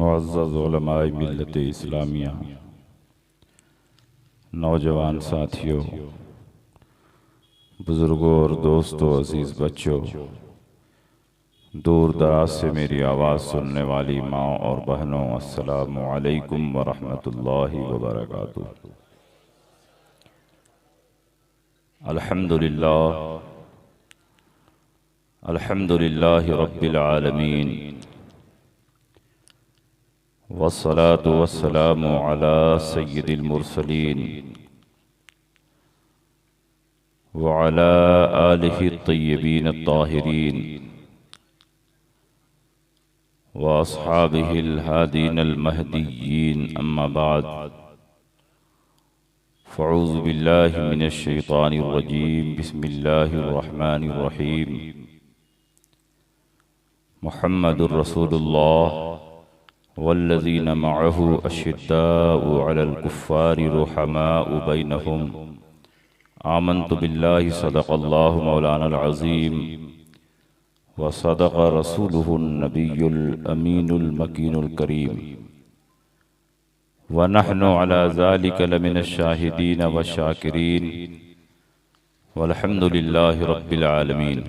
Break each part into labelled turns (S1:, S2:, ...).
S1: मुअज़्ज़ज़ उलमाए मिल्लत इस्लामिया, नौजवान साथियों, बुज़ुर्गों और दोस्तों, अज़ीज़ बच्चों, दूर दराज से मेरी आवाज़ सुनने वाली माँ और बहनों, अस्सलामु अलैकुम व रहमतुल्लाहि व बरकातुहू। अल्हम्दुलिल्लाहि रब्बिल आलमीन, वस्सलातु वस्सलामु अला सय्यिदिल मुरसलीन व अला आलिहि अत्तय्यबीन अत्ताहिरीन व अस्हाबिहिल हादीनल महदिय्यीन, अम्मा बाद, फ़अऊज़ु बिल्लाहि मिनश शैतानिर रजीम, बिस्मिल्लाहिर रहमानिर रहीम। मुहम्मदुर रसूलुल्लाह वल्लज़ीना मअहु अशिद्दाउ अलल कुफ़्फ़ारि रुहमाउ बैनहुम, आमन्तु बिल्लाहि सदक़ल्लाहु मौलानल अज़ीम व सदक़ रसूलुहुन नबियुल अमीनुल मकीनुल करीम व नहनु अला ज़ालिका लमिनश शाहिदीन व शाकिरीन वल्हम्दुलिल्लाहि रब्बिल आलमीन।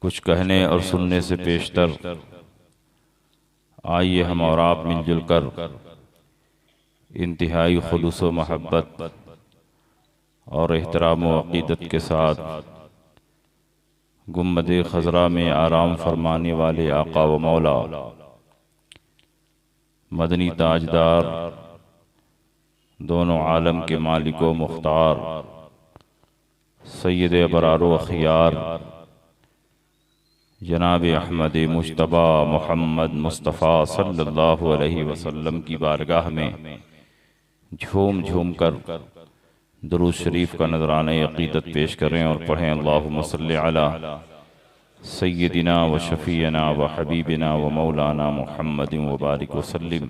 S1: कुछ कहने और सुनने से पेशतर आइए हम और आप मिलजुल कर इंतहाई खुलूस व महब्बत और एहतराम व अक़ीदत के साथ गुम्बद खज़रा में आराम फरमाने वाले आका व मौला मदनी ताजदार, दोनों आलम के मालिक व मुख्तार, सैयद अबरार व खियार जनाब अहमद मुज्तबा मोहम्मद मुस्तफ़ा सल्लल्लाहु अलैहि वसल्लम की बारगाह में झूम झूम कर दुरूद शरीफ का नजराने अक़ीदत पेश करें और पढ़ें, अल्लाहुम्मा सल्लि अला सय्यदिना व शफ़ीना व हबीबिना व मौलाना मुहम्मदिन व बारिक वसल्लिम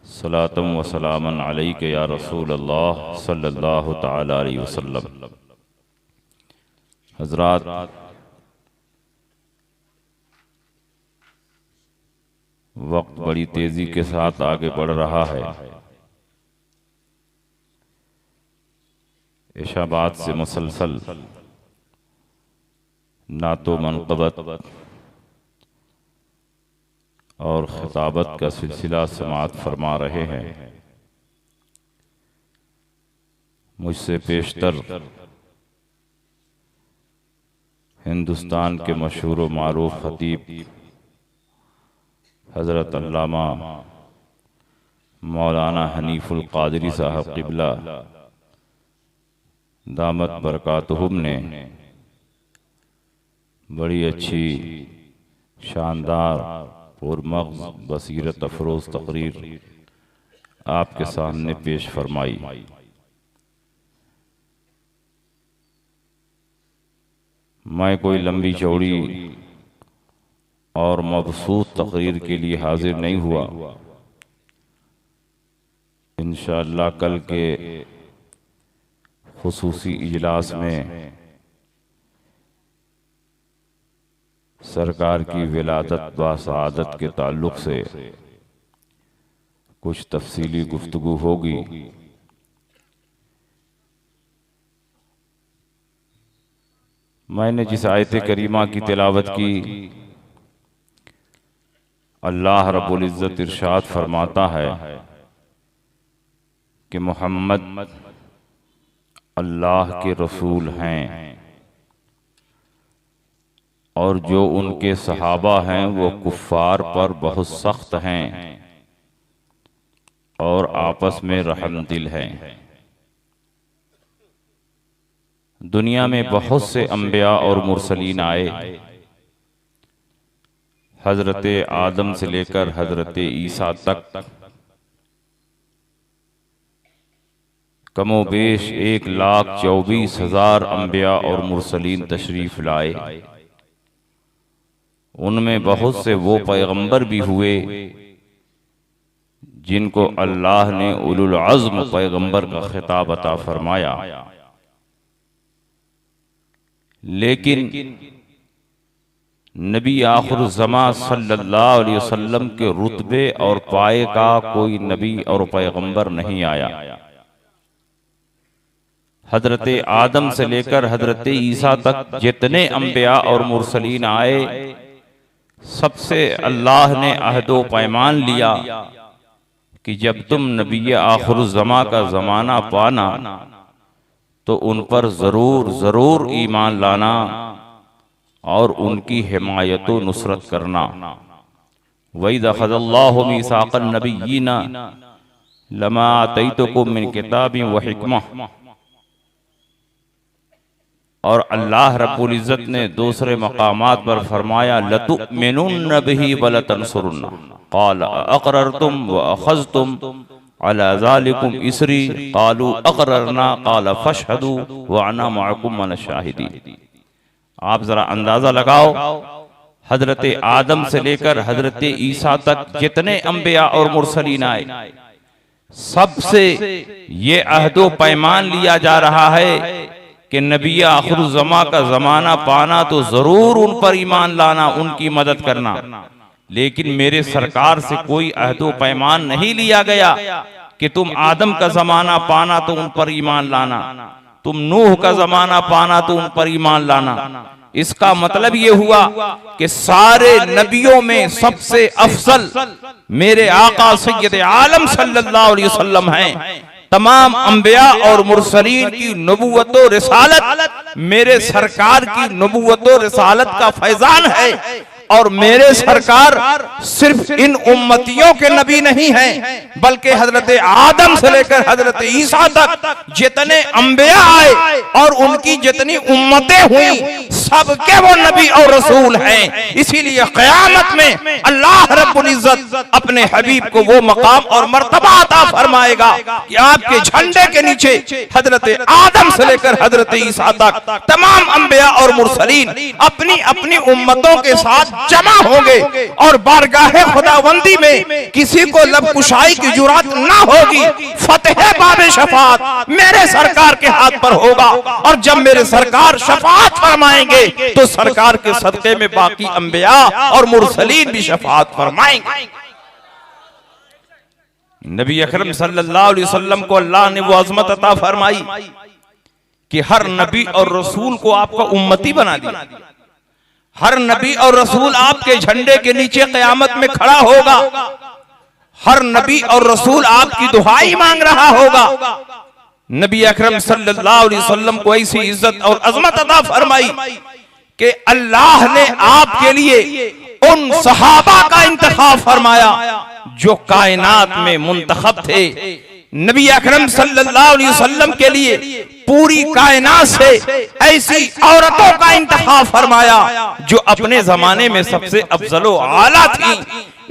S1: सलातम व सलामन अलैका या रसूल अल्लाह सल्लल्लाहु तआला अलैहि वसल्लम। हज़रात, वक्त बड़ी तेजी के साथ आगे बढ़ रहा है। इशाबात से मुसलसल नातो मनक़बत और खिताबत का सिलसिला समाअत फरमा रहे हैं। मुझसे पेशतर हिंदुस्तान के मशहूर व मारूफ खतीब हज़रत अल्लामा मौलाना हनीफुल क़ादरी साहब क़िबला दामत बरकातुहुम ने बड़ी अच्छी शानदार और मग़ज़ बसीरत अफरोज़ तक़रीर आपके सामने पेश फरमाई। मैं कोई लंबी चौड़ी और मबसूत तक़रीर के लिए हाजिर नहीं हुआ। इंशाअल्लाह कल के खुसूसी इजलास में सरकार की विलादत व सआदत के ताल्लुक़ से कुछ तफसीली गुफ्तगू होगी। मैंने जिस आयत करीमा की तिलावत की, अल्लाह रब्बुल इज़्ज़त इरशाद फरमाता है कि मोहम्मद अल्लाह के रसूल हैं और जो उनके सहाबा हैं वो कुफ़ार पर बहुत सख्त हैं और आपस में रहमदिल हैं। दुनिया में बहुत से अंबिया और मुरसलीन आए, हजरत आदम से लेकर हजरत ईसा तक कमोबेश 1,24,000 अंबिया और मुरसलीन तशरीफ लाए। उनमें बहुत से वो पैगंबर भी हुए जिनको अल्लाह ने उलुल अज़्म पैगंबर का खिताब अता फरमाया, लेकिन नबी आखिरुज़्ज़मा सल्लल्लाहु अलैहि वसल्लम के रुतबे और पाए का कोई नबी और पैगंबर नहीं आया। हजरत आदम से लेकर हजरत ईसा तक जितने अंबिया और मुरसलीन आए, सबसे अल्लाह ने अहदो पैमान लिया कि जब तुम नबी आखिरुज़्ज़मा का ज़माना पाना तो उन पर ज़रूर ज़रूर ईमान लाना और उनकी हिमायत व नुसरत करना। वइज़ अख़ज़ल्लाहु मीसाक़न नबिय्यीना लमा आतैतुकुम मिन किताबिन व हिकमह। और अल्लाह रब्बुल इज़्ज़त ने दूसरे मकामात पर फरमाया लतुमिनुन्न बिही व लतंसुरुन्ना क़ाल अक़ररतुम व अख़ज़्तुम अला ज़ालिकुम इसरी क़ालू अक़ररना क़ाल फ़शहदू व अना मअकुम मिनश शाहिदीन। आप जरा अंदाजा लगाओ, हजरत आदम से लेकर हजरत ईसा तक जितने अंबिया और मुरसलीन आए, सबसे ये अहदो पैमान लिया जा रहा है कि नबी आखिरुज़्ज़मा का जमाना पाना तो जरूर उन पर ईमान लाना, उनकी मदद करना। लेकिन मेरे सरकार से कोई अहदो पैमान नहीं लिया गया कि तुम आदम का जमाना पाना तो उन पर ईमान लाना, तुम नूह का जमाना पाना तो उन पर ईमान लाना। इसका मतलब ये हुआ कि सारे नबियों में सबसे अफजल मेरे आका सय्यद आलम सल्लल्लाहु अलैहि वसल्लम हैं। तमाम अंबिया और मुरसलीन की नबुव्वत और रिसालत मेरे सरकार की नबुव्वत और रिसालत का फैजान है। और मेरे सरकार सिर्फ इन उम्मतियों के नबी नहीं हैं, बल्कि हजरत आदम से लेकर हजरत ईसा तक जितने अंबिया आए और उनकी जितनी उम्मतें हुई, सबके वो नबी और रसूल हैं। इसीलिए क़यामत में अल्लाह रब्बुल इज़्ज़त अपने हबीब को वो मकाम और मर्तबा अता फरमाएगा कि आपके झंडे के नीचे हजरत आदम से लेकर हजरत ईसा तक तमाम अंबिया और मुरसलीन अपनी अपनी उम्मतों के साथ जमा होंगे और बारगाहे खुदावंदी में किसी को लब कुशाई की जुरात ना होगी। फतेह बाबे शफात मेरे सरकार के हाथ पर होगा। और जब मेरे सरकार शफात फरमाएंगे तो सरकार के सदक़े में बाकी अंबिया और मुरसलीन भी शफात फरमाएंगे। नबी अकरम सल्लल्लाहु अलैहि वसल्लम को अल्लाह ने वो अज़मत अता फरमाई कि हर नबी और रसूल को आपका उम्मती बना दिया। हर नबी और रसूल आपके झंडे के नीचे क़यामत में खड़ा होगा। हर नबी और रसूल आपकी दुहाई मांग रहा होगा। नबी अकरम सल्लल्लाहु अलैहि वसल्लम को ऐसी इज्जत और अजमत अता फरमाई कि अल्लाह ने आपके लिए उन सहाबा का इंतखाब फरमाया जो कायनात में मुंतखब थे। नबी अकरम सल्लल्लाहु अलैहि वसल्लम के लिए पूरी कायनात से ऐसी औरतों का इंतखाब फरमाया जो अपने जमाने में सबसे अफजलो आला थी।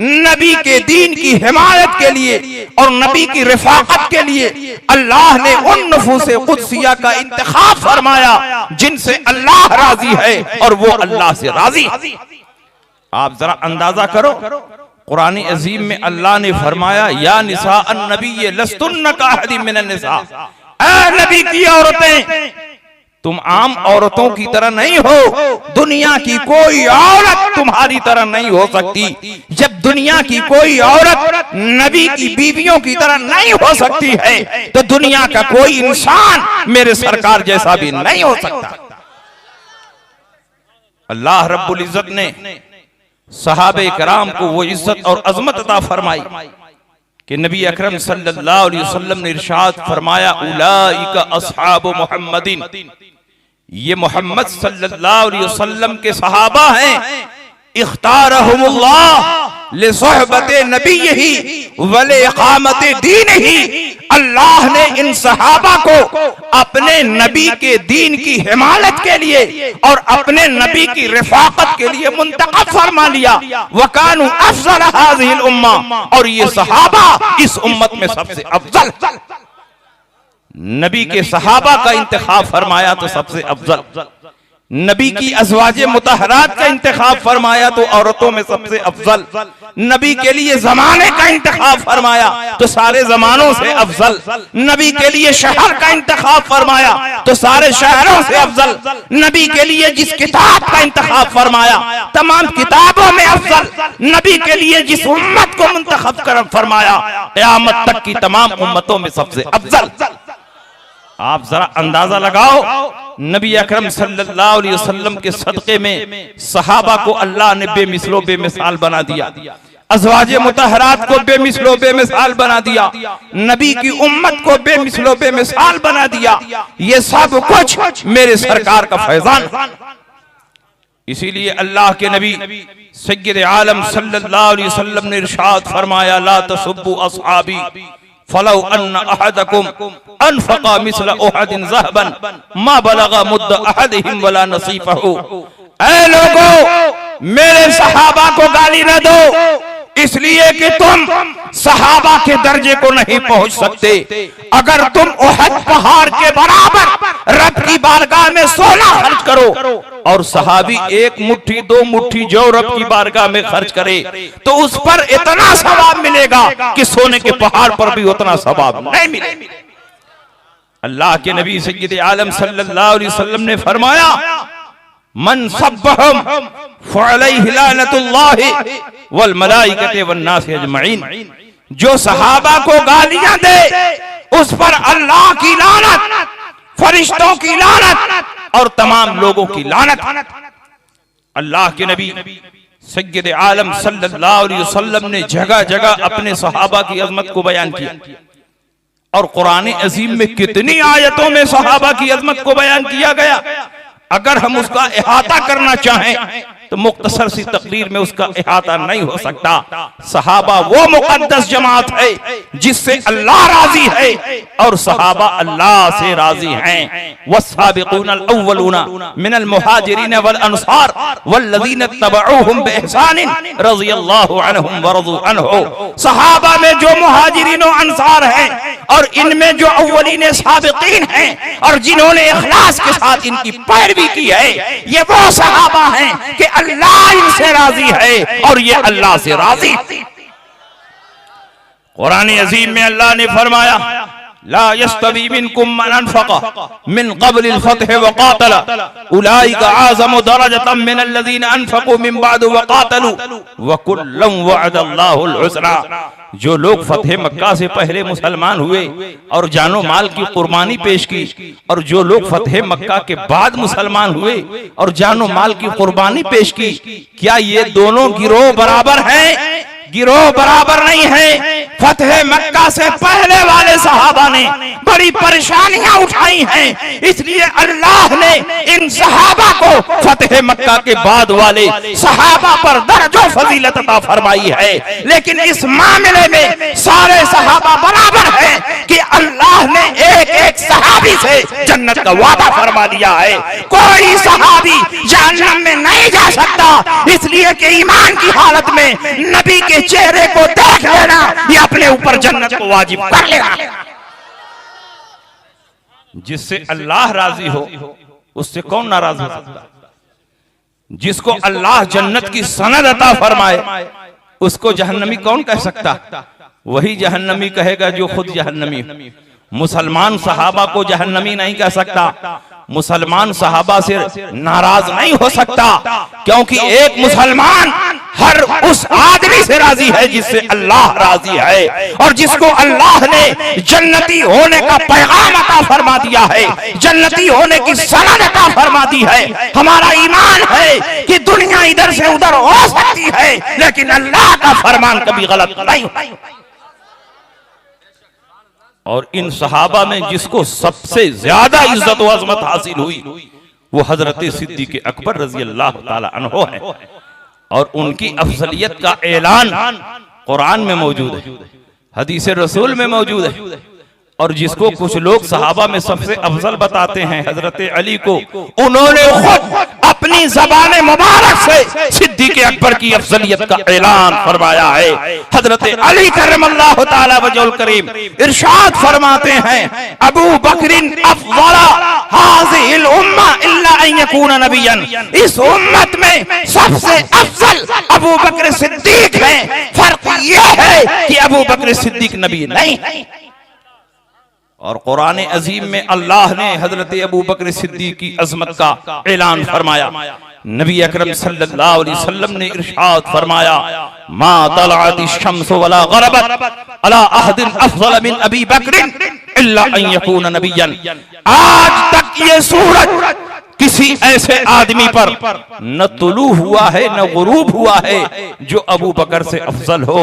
S1: नबी के दीन की हिमायत के लिए और नबी की रिफाकत के लिए अल्लाह ने उन नफूसे कुदसिया का इंतखाब फरमाया जिनसे अल्लाह राजी है और वो अल्लाह से राजी। आप जरा अंदाजा करो, कुरान अजीम में अल्लाह ने फरमाया या निसा अन्नबी लस्तुन्न काहदिम मिनन निसा, ऐ नबी की औरतें तुम आम औरतों की तरह नहीं हो। दुनिया की कोई औरत तुम्हारी तरह नहीं हो सकती। जब दुनिया की कोई औरत नबी की बीवियों की तरह नहीं हो सकती है तो दुनिया का कोई इंसान मेरे सरकार जैसा भी नहीं हो सकता। अल्लाह रब्बुल इज्जत ने सहाबे कराम को वो इज्जत और अजमत अता फरमाई कि नबी अकरम सल्लल्लाहु अलैहि वसल्लम ने इरशाद फरमाया उलाइका अस्हाबु मुहम्मदिन, ये मोहम्मद सल्लल्लाहु अलैहि वसल्लम के सहाबा हैं। इख्तारहुमुल्लाह लिसहबते नबीही व लिइकामते दीनिही, अल्लाह ने इन सहाबा को अपने नबी के दीन की हिमायत के लिए और अपने नबी की रिफाकत के लिए मुंतखब फरमा लिया। वकानु अफजल हाज़िहिल उम्मा, और ये सहाबा इस उम्मत में सबसे अफजल। नबी के सहाबा का इंतखाब फरमाया तो सबसे अफजल। नबी की अज़वाजे मुतहरात का इंतखाब फरमाया तो औरतों में सबसे अफजल, नबी के लिए जमाने का इंतखाब फरमाया तो सारे जमानों से अफजल, नबी के लिए शहर का इंतखाब फरमाया तो सारे शहरों से अफजल, नबी के लिए जिस किताब का इंतखाब फरमाया तमाम किताबों में अफजल, नबी के लिए जिस उम्मत को मुंतखब कर फरमाया क़यामत तक की तमाम उम्मतों में सबसे अफजल। आप जरा अंदाजा लगाओ, नबी अकरम सल्लल्लाहु अलैहि वसल्लम के सदक़े में सहाबा को अल्लाह ने बेमिसलो बेमिसाल बना दिया, अज़वाजे मुतहरात को बेमिसलो बेमिसाल बना दिया, नबी की उम्मत को बेमिसलो बेमिसाल बना दिया। ये सब कुछ मेरे सरकार का फैजान। इसीलिए अल्लाह के नबी सय्यद आलम सल्लल्लाहु अलैहि वसल्लम ने इरशाद फरमाया, ला तसुब्बु अस्हाबी फलौ अन्न अहदकुम अनफक़ा मिस्ल उहदिन ज़हबन मा बलगा मुद्द अहदिहिम वला नसीफहु। ऐ लोगों, मेरे सहाबा को गाली न दो, इसलिए कि तुम सहाबा के दर्जे को नहीं पहुंच सकते। अगर तुम उहद पहाड़ के बराबर रब की बारगाह में सोना खर्च करो और सहाबी एक मुट्ठी दो मुट्ठी जो रब की बारगाह में खर्च करे तो उस पर इतना सवाब मिलेगा कि सोने के पहाड़ पर भी उतना सवाब नहीं मिलेगा। अल्लाह के नबी सय्यद आलम सल्लल्लाहु अलैहि वसल्लम ने फरमाया, मन सब्बहम फअलैहि लानतुल्लाहि वल मलाइकति वन नास अजमईन। जो सहाबा को गालियां दे उस पर अल्लाह की लानत, फरिश्तों की लानत और तमाम लोगों की लानत। अल्लाह के नबी सय्यद आलम सल्लल्लाहु अलैहि वसल्लम ने जगह जगह अपने सहाबा की अजमत को बयान किया और कुरान अजीम में कितनी आयतों में सहाबा की अजमत को बयान किया गया। अगर हम उसका इहाता करना चाहें तो मुख्तसर सी तकरीर में उसका इहाता नहीं हो सकता। सहाबा वो मुकद्दस जमात है जिससे अल्लाह राजी है और सहाबा अल्लाह से राजी हैं। वस्साबिकूनल अव्वलूना मिनल मुहाजिरीन वल अंसार वल्लज़ीना तबअूहुम बिइहसान रज़ियल्लाहु अन्हुम व रज़ू अन्हु। सहाबा में जो मुहाजिरीन और अंसार हैं और इनमें जो अव्वलीन साबिकीन हैं और जिन्होंने इखलास के साथ इनकी पैरवी की है, ये वो सहाबा हैं कि अल्लाह इनसे राजी है और ये अल्लाह से राजी। कुरान अजीम में अल्लाह ने फरमाया, ला यस्तवी मिनकुम मन अनफक़ा मिन क़ब्ल अल-फ़त्ह व क़ातल उलाइका आज़मु दरजतम मिन अल्लज़ीना अनफ़क़ू मिन बअद व क़ातलू व कुल्लन वअदल्लाहुल हुस्ना। जो लोग फतेह मक्का से पहले मुसलमान हुए और जानो माल की कुर्बानी पेश की और जो लोग फतेह मक्का के बाद मुसलमान हुए और जानो माल की कुर्बानी पेश की, क्या ये दोनों गिरोह बराबर हैं? गिरोह बराबर नहीं है। फतेह मक्का से पहले वाले सहाबा ने बड़ी परेशानियां उठाई हैं, इसलिए अल्लाह ने इन सहाबा को फतेह मक्का के बाद वाले सहाबा पर दर्जो फजीलत अता फरमाई है। लेकिन इस मामले में सारे सहाबा बराबर हैं कि अल्लाह ने एक एक सहाबी से जन्नत का वादा फरमा दिया है। कोई सहाबी जहन्नम में नहीं जा सकता, इसलिए कि ईमान की हालत में नबी के चेहरे को देख लेना या अपने ऊपर जन्नत को वाजिब कर लेना। जिससे अल्लाह राजी हो उससे कौन नाराज हो सकता? जिसको अल्लाह जन्नत की सनद अता फरमाए उसको जहन्नमी कौन कह सकता? वही जहन्नमी कहेगा जो खुद जहन्नमी। मुसलमान सहाबा को जहन्नमी नहीं कह सकता, मुसलमान सहाबा से नाराज नहीं हो सकता, क्योंकि एक मुसलमान हर उस आदमी से राजी है जिससे अल्लाह राजी है और जिसको अल्लाह ने जन्नती होने का पैगाम अता फरमा दिया है, जन्नती होने की सनद अता फरमा दी है। हमारा ईमान है कि दुनिया इधर से उधर हो सकती है लेकिन अल्लाह का फरमान कभी गलत नहीं। और इन सहाबा में जिसको सबसे ज्यादा इज्जत व अजमत हासिल हुई वो हजरत सिद्दीक़ अकबर रजी अल्लाह ताला अन्हो है और उनकी अफजलियत का ऐलान कुरान में मौजूद है, हदीस रसूल में मौजूद है। और जिसको कुछ लोग सहाबा में सबसे अफजल बताते हैं हजरत अली को, उन्होंने खुद अपनी ज़बान मुबारक से सिद्दीक़ अकबर की अफजलियत का ऐलान फरमाया है। हजरत अली करमल्लाहु ताला वजहुल करीम इरशाद फरमाते हैं, अबू बकरिन अफज़ला हाज़िहिल उम्मा इल्ला अन यकूना नबिय्यन, इस उम्मत में सबसे अफजल अबू बकर सिद्दीक है। फर्क यह है कि अबू बकर सिद्दीक नबी नहीं। और कुरान अजीम में अल्लाह ने हजरत अबू बकर सिद्दीक की अजमत का ऐलान फरमाया। नबी अकरम सल्लल्लाहु अलैहि वसल्लम ने इरशाद फरमाया, मा तलअति शम्सु वला गरबत अला अहदिन अफज़ल मिन अबी बकर इल्ला अन यकूना नबिय्यन। आज तक ये सूरज किसी ऐसे आदमी पर न तुलू हुआ है न गुरूब हुआ है जो अबू बकर से अफजल हो,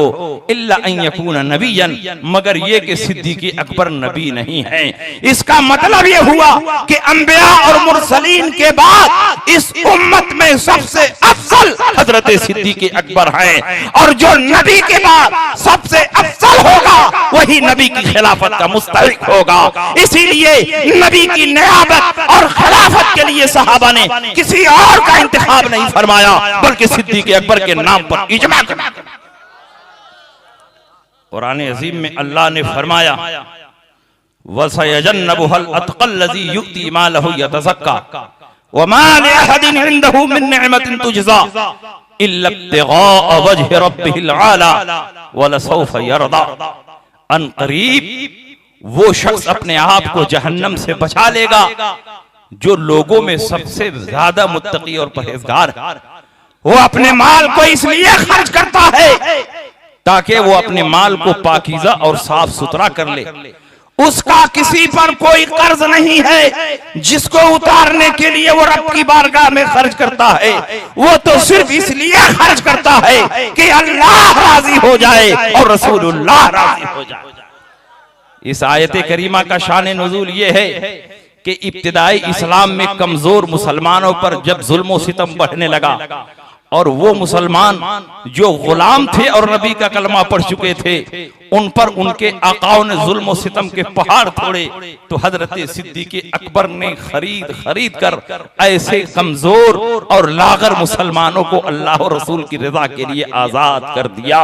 S1: इल्ला अन यकूना नबिय्यन, मगर ये कि सिद्दीक़ अकबर नबी नहीं है। इसका मतलब ये हुआ कि अंबिया और मुरसलीन के बाद इस उम्मत में सबसे अफजल हजरत सिद्दीक़ अकबर हैं, और जो नबी के बाद सबसे अफजल होगा वही नबी की खिलाफत का मुस्तहिक होगा। इसीलिए नबी की नियाबत और खिलाफत के लिए सहाबा ने किसी और का इंतखाब नहीं फरमाया, बल्कि सिद्दीक़ अकबर के नाम पर इजमा कर दिया। कुरान अजीम में अल्लाह ने फरमाया, वसयजन्नबुहुल अतक़ल्लज़ी युअती मालहु यतज़क्का वमा लिअहदिन इंदहु मिन निअमतिन तुजज़ा इल्ला इब्तिग़ाअ वजहि रब्बिहिल आला वलसौफ़ यरदा। अनक़रीब वो शख्स अपने आप को जहन्नम से बचा लेगा जो लोगों में सबसे ज्यादा मुत्तकी और परहेजगार है। वो अपने माल को इसलिए खर्च करता है ताकि वो अपने माल को पाकीज़ा और साफ सुथरा कर ले। उसका किसी पर कोई कर्ज नहीं है जिसको उतारने के लिए वो रब की बारगाह में खर्च करता है। वो तो सिर्फ इसलिए खर्च करता है कि अल्लाह राजी हो जाए और रसूलुल्लाह राजी हो जाए। इस आयत करीमा का शान नुज़ूल ये है कि इब्तिदाई इस्लाम में कमजोर मुसलमानों पर जब जुल्म और सितम बढ़ने लगा और वो मुसलमान जो गुलाम थे और नबी का कलमा पढ़ चुके थे उन पर उनके आकाओं ने जुल्म और सितम के पहाड़ तोड़े, तो हजरत सिद्दीक़ अकबर ने खरीद कर ऐसे कमजोर और लागर मुसलमानों को अल्लाह और रसूल की रजा के लिए आजाद कर दिया।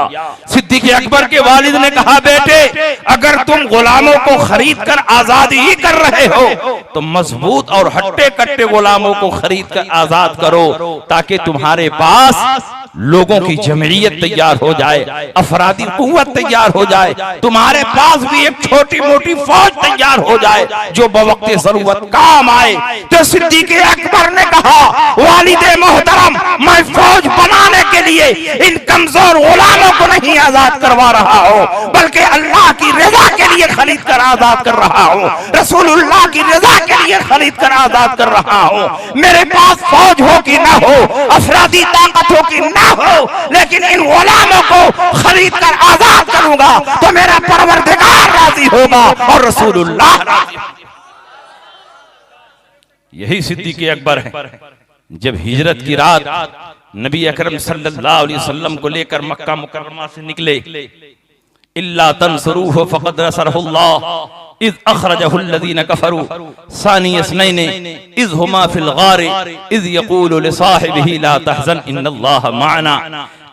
S1: सिद्दीक़ अकबर के वालिद ने कहा, बेटे अगर तुम गुलामों को खरीद कर आजादी ही कर रहे हो तो मजबूत और हट्टे कट्टे गुलामों को खरीद कर आजाद करो ताकि तुम्हारे पास लोगों की जमईयत तैयार हो जाए, अफरादी कुव्वत तैयार हो जाए, तुम्हारे पास भी एक छोटी मोटी फौज तैयार हो जाए जो बवक्ते जरूरत काम आए। तो सिद्दीक़ अकबर ने कहा, वालिदे मोहतरम, मैं फौज बनाने के लिए इन कमजोर गुलामों को नहीं आजाद करवा रहा हूँ बल्कि अल्लाह की रजा के लिए खरीद कर आजाद कर रहा हूँ, रसूलुल्लाह की रजा के लिए खरीद कर आजाद कर रहा हूँ। मेरे पास फौज हो कि ना हो, अफरादी ताकत हो कि ना हो, लेकिन इन गुलामों को खरीद कर आजाद करूंगा तो मेरा परवरदिगार राजी होगा और रसूलुल्लाह राजी होगा। यही सिद्दीक़ अकबर है। जब हिजरत की रात नबी अकरम सल्लल्लाहु अलैहि वसल्लम को लेकर मक्का मुकर्रमा से निकले, इल्ला तंसुरूहु फक़द नसरहुल्लाह इज़ अख़रजहु अल्लज़ीना कफ़रू सानी इस्नैन इज़ हुमा फ़िल गारि इज़ यक़ूलु लिसाहिबिही ला तहज़न इन्नल्लाह मअना।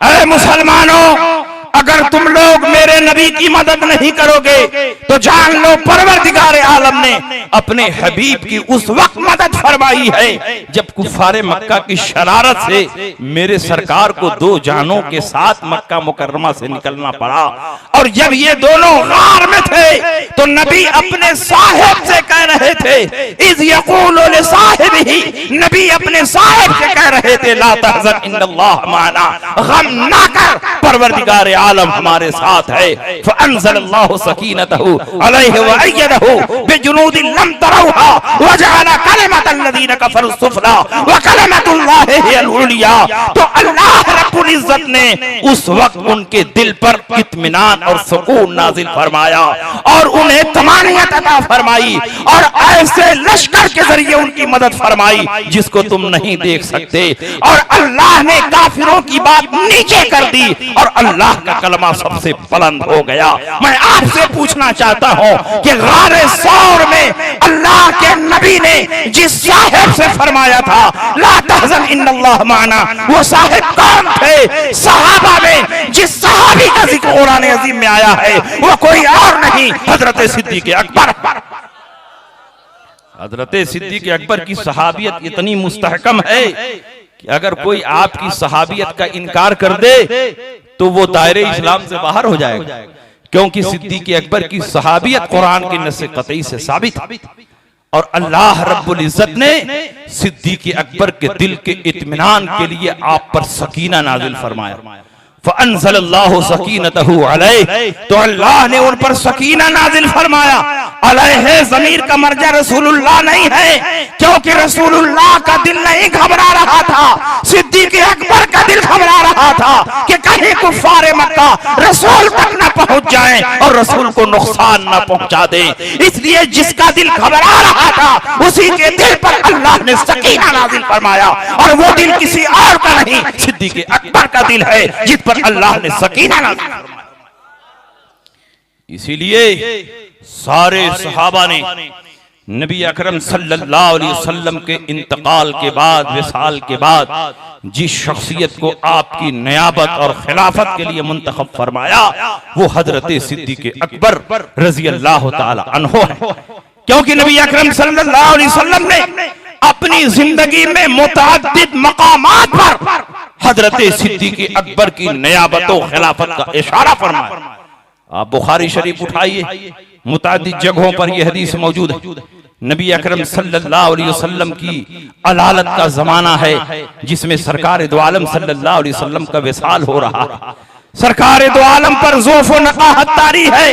S1: ऐ मुसलमानों, अगर तुम लोग मेरे नबी की मदद नहीं करोगे तो जान लो परवरदिगार आलम ने अपने हबीब की उस वक्त मदद फरमाई है जब कुफारे मक्का की शरारत से मेरे सरकार को दो जानों के साथ मक्का मुकर्रमा से निकलना पड़ा। और जब ये दोनों गार में थे तो नबी अपने साहिब से कह रहे थे, इज़ यक़ूलु लिसाहिबिही, नबी अपने साहिब से कह रहे थे, ला तहज़न इन्नल्लाह मअना, गम ना कर, परवरदिगार आलम हमारे साथ है। फ़अंज़लल्लाहु सकीनतहु अलैहि व अय्यदहु बिजुनूदिन लम तरौहा व जअला कलिमतल्लज़ीना कफ़रू सुफ़ला व कलिमतुल्लाहि हियल उलिया। तो अल्लाह रब्बुल इज़्ज़त ने उस वक्त उनके दिल पर इत्मीनान और सुकून नाज़िल फरमाया और उन्हें तमानियत अता फरमाई और ऐसे लश्कर के जरिए उनकी मदद फरमाई जिसको तुम नहीं देख सकते। और अल्लाह ने काफिरों की बात नीचे कर दी और अल्लाह का का कलमा सबसे बुलंद हो गया। मैं आपसे पूछना चाहता हूं कि गारे सौर में अल्लाह के नबी ने जिस साहिब से फरमाया था ला तहज़न इन्नल्लाह माना, वो साहिब कौन थे? सहाबा में जिस सहाबी का जिक्र कुरान अजीम में आया है वो कोई और नहीं, हजरत सिद्दीक़ अकबर। हजरत सिद्दीक़ अकबर की सहाबियत इतनी मुस्तहकम है कि अगर कोई आपकी सहाबियत का इनकार कर दे तो वो दायरे इस्लाम से बाहर हो जाएगा, क्योंकि सिद्दीक़ अकबर की सहाबियत कुरान की नस्स क़तई से साबित है। और अल्लाह रब्बुल इज्जत ने सिद्दीक़ अकबर के दिल के इत्मीनान के लिए आप पर सकीना नाजिल फरमाया। फ़अन्ज़लल्लाहु सकीनतहु अलैहि, तो अल्लाह ने उन पर सकीना नाजिल फरमाया। अलैहि ज़मीर का मर्जा रसूलुल्लाह नहीं है, क्योंकि रसूलुल्लाह का दिल नहीं घबरा रहा था, सिद्दीक़ अकबर का दिल घबरा रहा था कि कहीं कुफ़ार मक्का रसूल तक न पहुंच जाए और रसूल को नुकसान न पहुंचा दे। इसलिए जिसका दिल घबरा रहा था उसी के दिल पर अल्लाह ने सकीना नाजिल फरमाया, और वो दिल किसी और का नहीं, सिद्दीक़ अकबर का दिल है जिस पर अल्लाह ने सकीना नाज़िल फरमाया। इसीलिए सारे सहाबा ने नबी अकरम सल्लल्लाहु अलैहि वसल्लम के इंतकाल के बाद, विसाल के बाद जिस शख्सियत को आपकी नियाबत और खिलाफत के लिए मुंतखब फरमाया वो हजरत सिद्दीक़ अकबर रज़ी अल्लाह ताला अन्हु है। क्योंकि नबी अकरम सल्लल्लाहु अलैहि वसल्लम ने अपनी जिंदगी में मुतअद्दिद मकामात पर हजरत सिद्दीक़ अकबर की नियाबत और खिलाफत का इशारा फरमाया। आप बुखारी शरीफ उठाइए, मुतअद्दिद जगहों पर यह हदीस मौजूद है। नबी अकरम सल्लल्लाहु अलैहि वसल्लम की अलालत का जमाना है जिसमें सरकार दो आलम सल्लल्लाहु अलैहि वसल्लम का विसाल हो रहा है। सरकार दो आलम पर ज़ौफ़ नक़ाहत तारी है,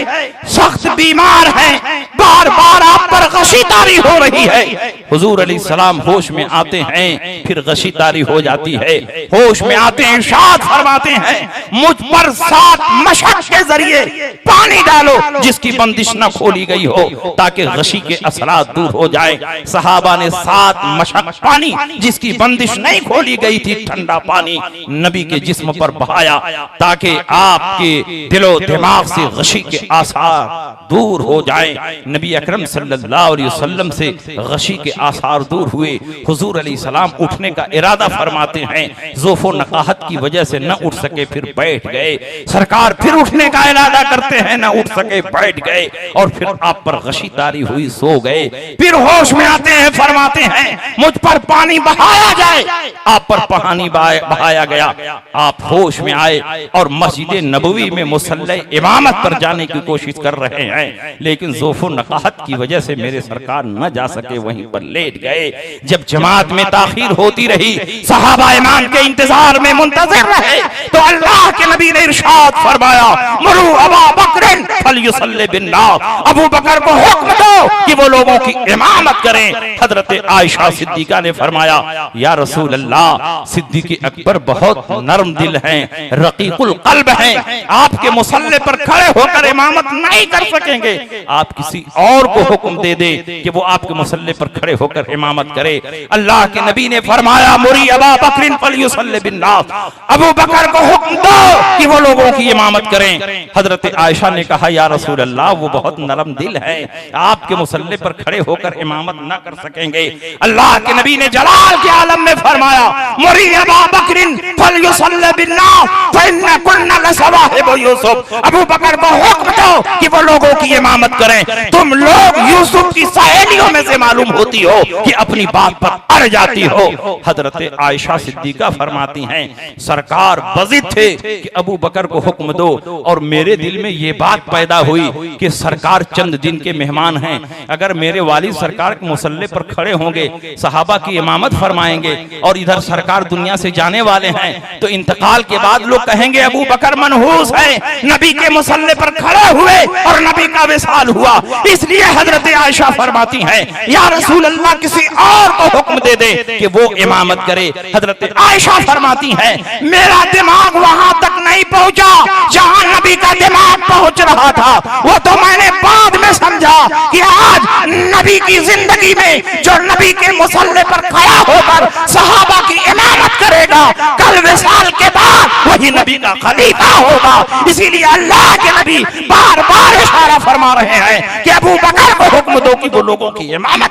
S1: सख्त बीमार है, बार बार आप पर गशी तारी हो रही है। हुजूर अलैहिस्सलाम होश में आते हैं, फिर गशी तारी हो जाती है। होश में आते हैं, इरशाद फरमाते हैं मुझ पर 7 मशक के जरिए पानी डालो जिसकी बंदिश न खोली गई हो, ताकि गशी के असरात दूर हो जाए। सहाबा ने 7 मशक पानी जिसकी बंदिश नहीं खोली गई थी, ठंडा पानी नबी के जिस्म पर बहाया ताकि आपके दिलो दिमाग से गशी के आसार दूर हो जाएं। नबी अकरम सल्लल्लाहु अलैहि वसल्लम से गशी के आसार दूर हुए। हुजूर अलैहिस्सलाम उठने का इरादा फरमाते हैं, ज़ौफ़ो नक़ाहत की वजह से न उठ सके, फिर बैठ गए। सरकार फिर उठने का इरादा करते हैं, न उठ सके, बैठ गए, और फिर आप पर गशी तारी हुई, सो गए। फिर होश में आते हैं, फरमाते हैं मुझ पर पानी बहाया जाए। आप पर पानी बहाया गया, आप होश में आए और मस्जिद नबवी में मुसल्ले इमामत पर जाने की कोशिश कर रहे हैं, लेकिन ज़ौफ़ो नक़ाहत की वजह से मेरे सरकार न जा सके, वहीं पर लेट गए। जब जमात में ताखीर होती रही, सहाबा इमाम के इंतजार में मुंतज़िर रहे, तो अल्लाह के नबी ने इरशाद फरमाया मुरू अबू बकर फलयुसल्लि बिन्नास, अबू बकर को हुक्म दो कि वो लोगों की इमामत करें। हजरत आयशा सिद्दीक़ा ने फरमाया या रसूल अल्लाह, सिद्दीक़ अकबर बहुत नरम दिल हैं, रक़ीक़ुल क़ल्ब हैं, आपके मुसल्ले पर खड़े होकर इमामत नहीं कर सकेंगे, आप किसी और को हुक्म दे दे कि वो आपके मुसल्ले पर खड़े होकर इमामत करे। अल्लाह के नबी ने फरमाया मुरी अबू बकर फलयुसल्लि बिन्नास, अबू बकर को हुक्म दो कि वो लोगों की इमामत करें। हजरत आयशा ने कहा या रसूल अल्लाह, वो बहुत नरम दिल है, आपके मुसल्ले पर खड़े होकर इमामत न कर सकेंगे। अल्लाह के नबी ने जलाल के आलम में फरमाया मुरी अबू बकर फलयुसल्लि बिन्नास फइन्ना कुन्ना लसवाहिबु यूसुफ, अबू बकर को हुक्म दो कि वो लोगों की इमामत करें, तुम लोग यूसुफ की सहेलियों में से मालूम होती हो कि अपनी बात पर अड़ जाती हो। हजरत आयशा सिद्दीक़ा फरमाती हैं सरकार बज़िद थे कि अबू बकर को हुक्म दो, और मेरे दिल में ये बात पैदा हुई कि सरकार चंद दिन के मेहमान हैं, अगर मेरे वालिद सरकार के मुसल्ले पर खड़े होंगे, सहाबा की इमामत फरमाएंगे, और इधर सरकार दुनिया से जाने वाले हैं, तो इंतकाल के बाद लोग कहेंगे अबू बकर मनहूस है, नबी के मुसल्ले पर खड़े हुए और नबी का विसाल हुआ। इसलिए हजरत आयशा फरमाती हैं या रसूल अल्लाह, किसी और को हुक्म दे दे कि वो इमामत करे। हजरत आयशा फरमाती हैं मेरा दिमाग वहां तक नहीं पहुंचा जहां नबी का दिमाग पहुंच रहा था, वो तो मैंने बाद में समझा कि आज नबी की जिंदगी में जो नबी के मुसल्ले पर खड़ा होकर सहाबा की इमामत करेगा, कल
S2: विसाल के बाद वही नबी का खलीफा होगा। इसीलिए अल्लाह के नबी बार बार इशारा फरमा रहे हैं कि अबू बकर को हुक्म दो कि वो लोगों की इमामत।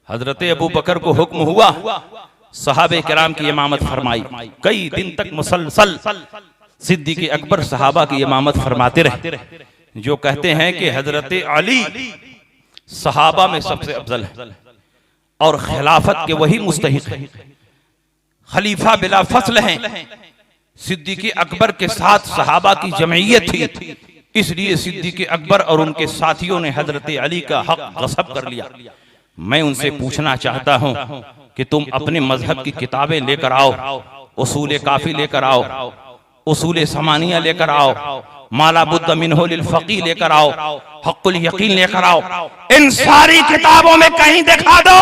S1: हजरत अबू बकर को हुक्म हुआ, सहाबे किराम की इमामत फरमाई। कई दिन तक मुसलसल सिद्दीक़ अकबर सहाबा की इमामत फरमाते रहे। जो कहते हैं कि हजरत अली सहाबा में सबसे अफजल है और खिलाफत के वही मुस्तहिक है, खलीफा बिला फसल हैं। सिद्दीक़ अकबर के साथ सहाबा की जमईयत थी, इसलिए सिद्दीक़ अकबर और उनके साथियों ने हजरत अली का हक गस्ब कर लिया। मैं उनसे पूछना चाहता हूं कि तुम अपने मजहब की किताबें लेकर आओ, उसूल काफी लेकर आओ, उसूल समानिया लेकर आओ, माला बुद्द मिन्हु लिल फक़ीह लेकर आओ, हक़्क़ुल यक़ीन लेकर आओ।
S2: इन सारी किताबों में कहीं दिखा दो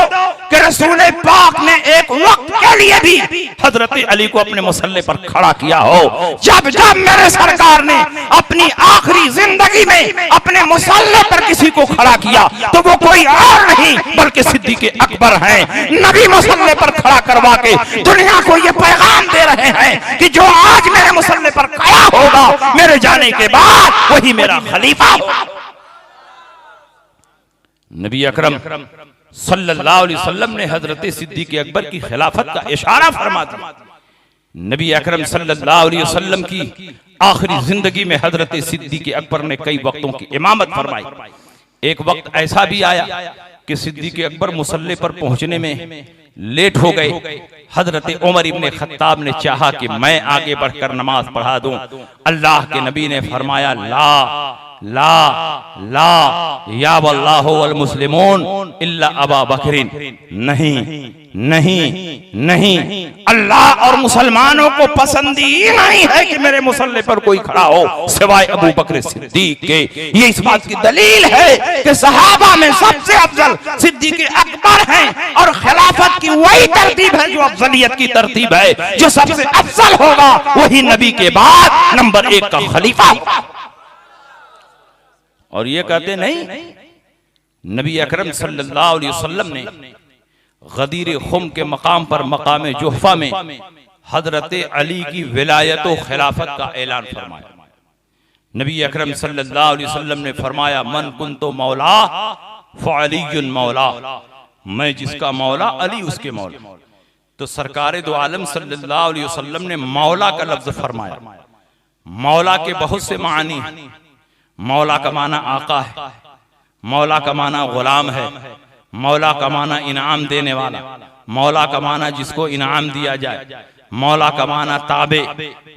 S2: कि रसूल पाक ने एक वक्त के लिए भी
S1: हजरत अली को अपने मुसल्ले पर खड़ा किया हो।
S2: जब जब मेरे सरकार ने अपनी आखिरी जिंदगी में अपने मुसल्ले पर किसी को खड़ा किया तो वो कोई और नहीं बल्कि सिद्दीक़ अकबर हैं। नबी मुसल्ले पर खड़ा करवा के दुनिया को ये पैगाम दे रहे हैं कि जो आज मेरे मुसल्ले पर खड़ा होगा मेरे जाने के बाद वही मेरा खलीफा होगा।
S1: नबी अकरम सल्लल्लाहु अलैहि वसल्लम ने हजरत सिद्दीक़ अकबर की खिलाफत का इशारा फरमा दिया। नबी अकरम सल्लल्लाहु अलैहि वसल्लम की आखिरी जिंदगी में हजरत सिद्दीक़ अकबर ने कई वक्तों की इमामत फरमाई। एक वक्त ऐसा भी आया कि सिद्दीक़ अकबर मुसल्ले पर पहुंचने में लेट हो गए। हजरत उमर इब्ने खत्ताब ने चाहा कि मैं आगे बढ़कर नमाज पढ़ा दूं। अल्लाह के नबी ने फरमाया ला ला ला या वल्लाहु वल मुस्लिमून इल्ला अबा बकरिन, नहीं नहीं नहीं,
S2: अल्लाह और मुसलमानों को पसंद ही नहीं है कि मेरे मुसल्ले पर कोई खड़ा हो सिवाय अबू बकर सिद्दीक के। ये इस बात की दलील है कि सहाबा में सबसे अफजल सिद्दीक अकबर हैं और खिलाफत की वही तरतीब है जो अफजलियत की तरतीब है। जो सबसे अफजल होगा वही नबी के बाद नंबर 1 का खलीफा।
S1: और ये कहते नहीं, नबी अकरम सल्लल्लाहु अलैहि वसल्लम ने गदीर खुम के मकाम पर मकाम जुहफा में हजरत अली की विलायत व खिलाफत का ऐलान फरमाया। नबी अकरम सल्लल्लाहु अलैहि वसल्लम ने फरमाया मन कुंतो मौला फअलियुन मौला, मैं जिसका मौला अली उसके मौला। तो सरकार दो आलम सल्लल्लाहु अलैहि वसल्लम ने मौला का लफ्ज फरमाया। मौला के बहुत से मानी हैं। मौला का माना आका है, मौला का माना गुलाम है, मौला का माना इनाम देने वाला, मौला का माना जिसको इनाम दिया जाए, मौला का माना ताबे,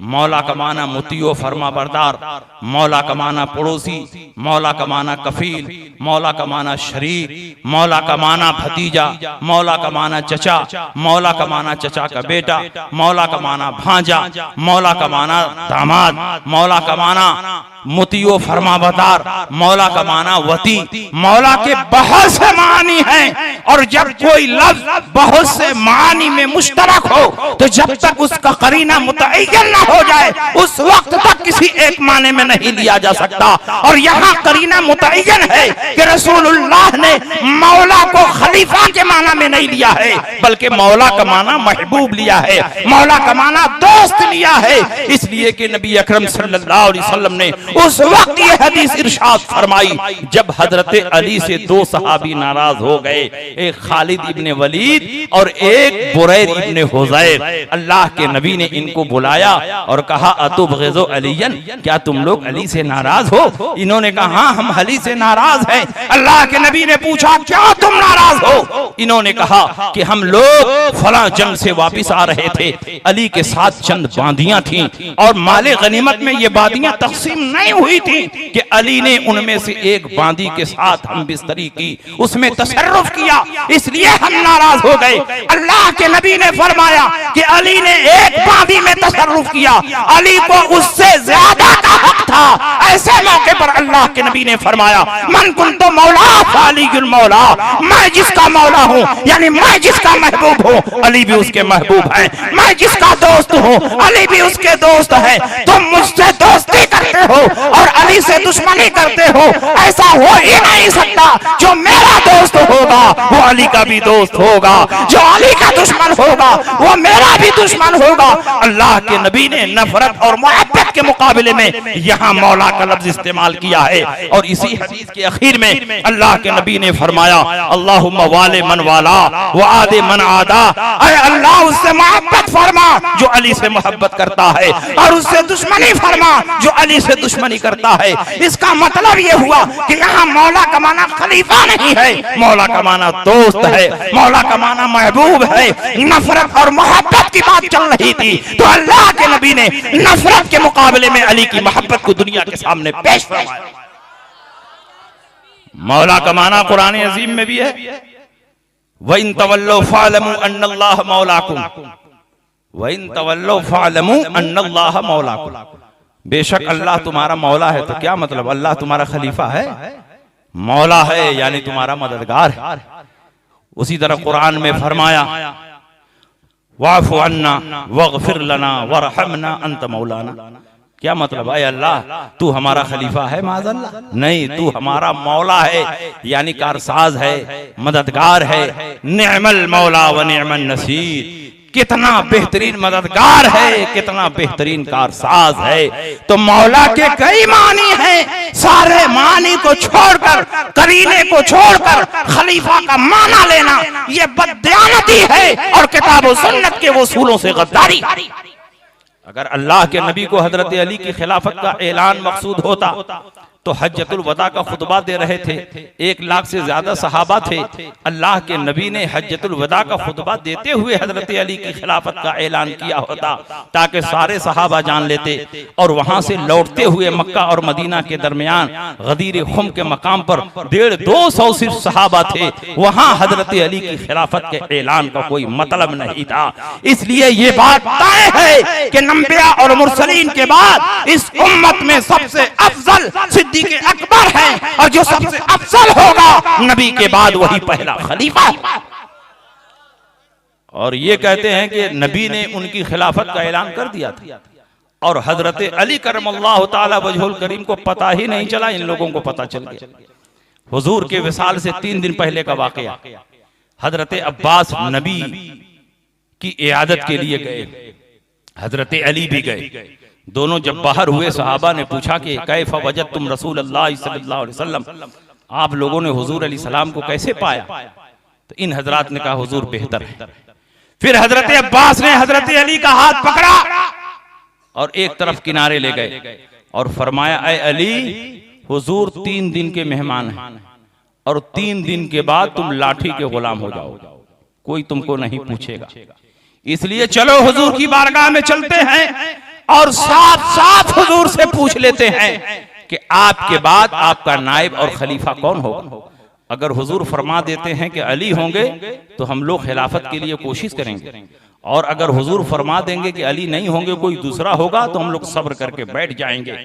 S1: मौला का माना मुतियो फरमा बरदार, मौला का माना पड़ोसी, मौला का माना कफील, मौला का माना शरीक, मौला का माना भतीजा, मौला का माना चचा, मौला का माना चचा का बेटा, मौला का माना भांजा, मौला का माना दामाद, मौला का माना मुतियो फरमाबरदार, मौला का माना वती। मौला के बहुत से मानी हैं और जब कोई लफ्ज बहुत से मानी में मुश्तरक हो तो जब तक उसका करीना मुतअय्यन ना हो जाए उस वक्त तक किसी एक माने में नहीं लिया जा सकता। और यहाँ करीना मुतअय्यन है कि रसूलुल्लाह ने मौला को खलीफा के माना में नहीं लिया है बल्कि मौला का माना महबूब लिया है, मौला का माना दोस्त लिया है। इसलिए कि नबी अकरम सल्लल्लाहु अलैहि वसल्लम ने उस वक्त ये हदीस इरशाद फरमाई जब हजरत अली से 2 सहाबी नाराज हो गए, एक खालिद इब्ने वलीद और एक बुरैर इब्ने हुज़ैर। अल्लाह के नबी ने इनको बुलाया और कहा अतुबग़िज़ु अलियन, क्या तुम लोग अली से नाराज हो? इन्होंने कहा हाँ हम अली से नाराज हैं। अल्लाह के नबी ने पूछा क्या तुम नाराज हो? इन्होंने कहा कि हम लोग फलां जंग से वापस आ रहे थे, अली के साथ चंद बांदियां थीं और माले गनीमत में ये बांदियां तकसीम नहीं हुई थी कि अली ने उनमें से एक बांदी के साथ हम बिस्तरी की, उसमें तसर्रुफ किया, इसलिए हम नाराज हो गए। अल्लाह के नबी ने फरमाया कि अली ने एक बांदी में तसर्रुफ किया, अली को उससे ज्यादा का हक था। ऐसे मौके पर अल्लाह के नबी ने फरमाया मन कुंतो मौला फालियुल मौला, मैं जिसका मौला हूँ यानी मैं जिसका महबूब हूँ अली भी उसके महबूब है, मैं जिसका दोस्त हूँ अली भी उसके दोस्त है। तुम मुझसे दोस्ती करते हो और अली से दुश्मनी करते हो, ऐसा हो ही नहीं सकता। जो मेरा दोस्त होगा वो अली का भी दोस्त होगा, जो अली का
S2: का दुश्मन होगा वो मेरा भी दुश्मन होगा। अल्लाह के नबी ने नफरत और मोहब्बत के मुकाबले में यहाँ मौला का लफ्ज इस्तेमाल किया है। और इसी हदीस के आखिर में अल्लाह के नबी ने फरमाया अल्लाहुम्मा वाले मन वाला व आदे मन आदा, अरे अल्लाह उससे मोहब्बत फरमा जो अली से मोहब्बत करता है और उससे दुश्मनी फरमा जो अली से दुश्मनी करता है। इसका मतलब ये हुआ कि यहाँ मौला का माना खलीफा नहीं है, मौला का माना दोस्त है, मौला का माना महबूब है। नफरत और मोहब्बत की बात चल रही थी तो अल्लाह के नबी ने नफरत के मुकाबले में अली की मोहब्बत को दुनिया के सामने पेश फरमाया। मौला का माना कुरान अजीम में भी है व इन तवल्लो फअलमू अन्नल्लाह मौलाकुम, व इन तवल्लो फअलमू अन्नल्लाह मौलाकुम। बेशक अल्लाह तुम्हारा मौला है। तो क्या मतलब अल्लाह तुम्हारा खलीफा है? मौला है यानी तुम्हारा मददगार है। उसी तरह कुरान में फरमाया वाफ़ु अन्ना वग़फिर लना वरहमना अंत मौलाना। क्या मतलब है अल्लाह तू हमारा खलीफा है? माज़अल्लाह नहीं, तू हमारा मौला है यानी कारसाज है, मददगार है। निअमल मौला व निअमन नसीर, कितना बेहतरीन मददगार है, कितना बेहतरीन कारसाज है। तो मौला के कई मानी हैं, सारे मानी को छोड़कर करीने को छोड़कर खलीफा का माना लेना ये बददियानती है और किताब और सुन्नत के वसूलों से गद्दारी। अगर अल्लाह के नबी को हजरत अली की खिलाफत का ऐलान मकसूद होता तो हज्जतुल वदा का खुतबा दे रहे थे, 1 लाख से ज्यादा सहाबा थे। अल्लाह के नबी ने हज्जतुल वदा का खुतबा देते हुए हजरत अली की खिलाफत का ऐलान किया होता ताकि सारे सहाबा जान लेते। और वहां से लौटते हुए मक्का और मदीना के दरमियान गदीर खुम के मकाम पर 150-200 सिर्फ सहाबा थे। वहां हजरत अली की खिलाफत के ऐलान का कोई मतलब नहीं था। इसलिए ये बात तय है कि अंबिया और मुरसलीन के बाद इस उम्मत में सबसे अफजल सिद्दीक़ अकबर है और जो सबसे अफजल होगा नबी के बाद वही पहला खलीफा है। और ये कहते हैं कि नबी ने उनकी खिलाफत का ऐलान कर दिया था और हजरत अली करमल्लाहु ताला वजहुल करीम को पता ही नहीं चला, इन लोगों को पता चल गया। हुजूर के विसाल से 3 दिन पहले का वाकया, हजरत अब्बास नबी की इयादत के लिए गए, हजरत अली भी गए। दोनों जब बाहर हुए सहाबा ने पूछा कि कैफ वजदतुम रसूलुल्लाह सल्लल्लाहु अलैहि वसल्लम, आप लोगों ने हुजूर अलैहि सलाम को कैसे पाया? तो इन हजरात ने कहा हुजूर बेहतर है। फिर हजरत अब्बास ने हजरत अली का हाथ पकड़ा और एक तरफ किनारे ले गए और फरमाया ऐ अली, हुजूर 3 दिन के मेहमान हैं और 3 दिन के बाद तुम लाठी के गुलाम हो जाओ, कोई तुमको नहीं पूछेगा। इसलिए चलो हुजूर की बारगाह में चलते हैं और साफ साफ हुजूर से पूछ लेते हैं कि आपके बाद आपका नायब और खलीफा कौन होगा। अगर हुजूर फरमा देते हैं कि अली होंगे तो हम लोग खिलाफत के लिए कोशिश करेंगे, और अगर हुजूर फरमा देंगे कि अली नहीं होंगे कोई दूसरा होगा तो हम लोग सब्र करके बैठ जाएंगे।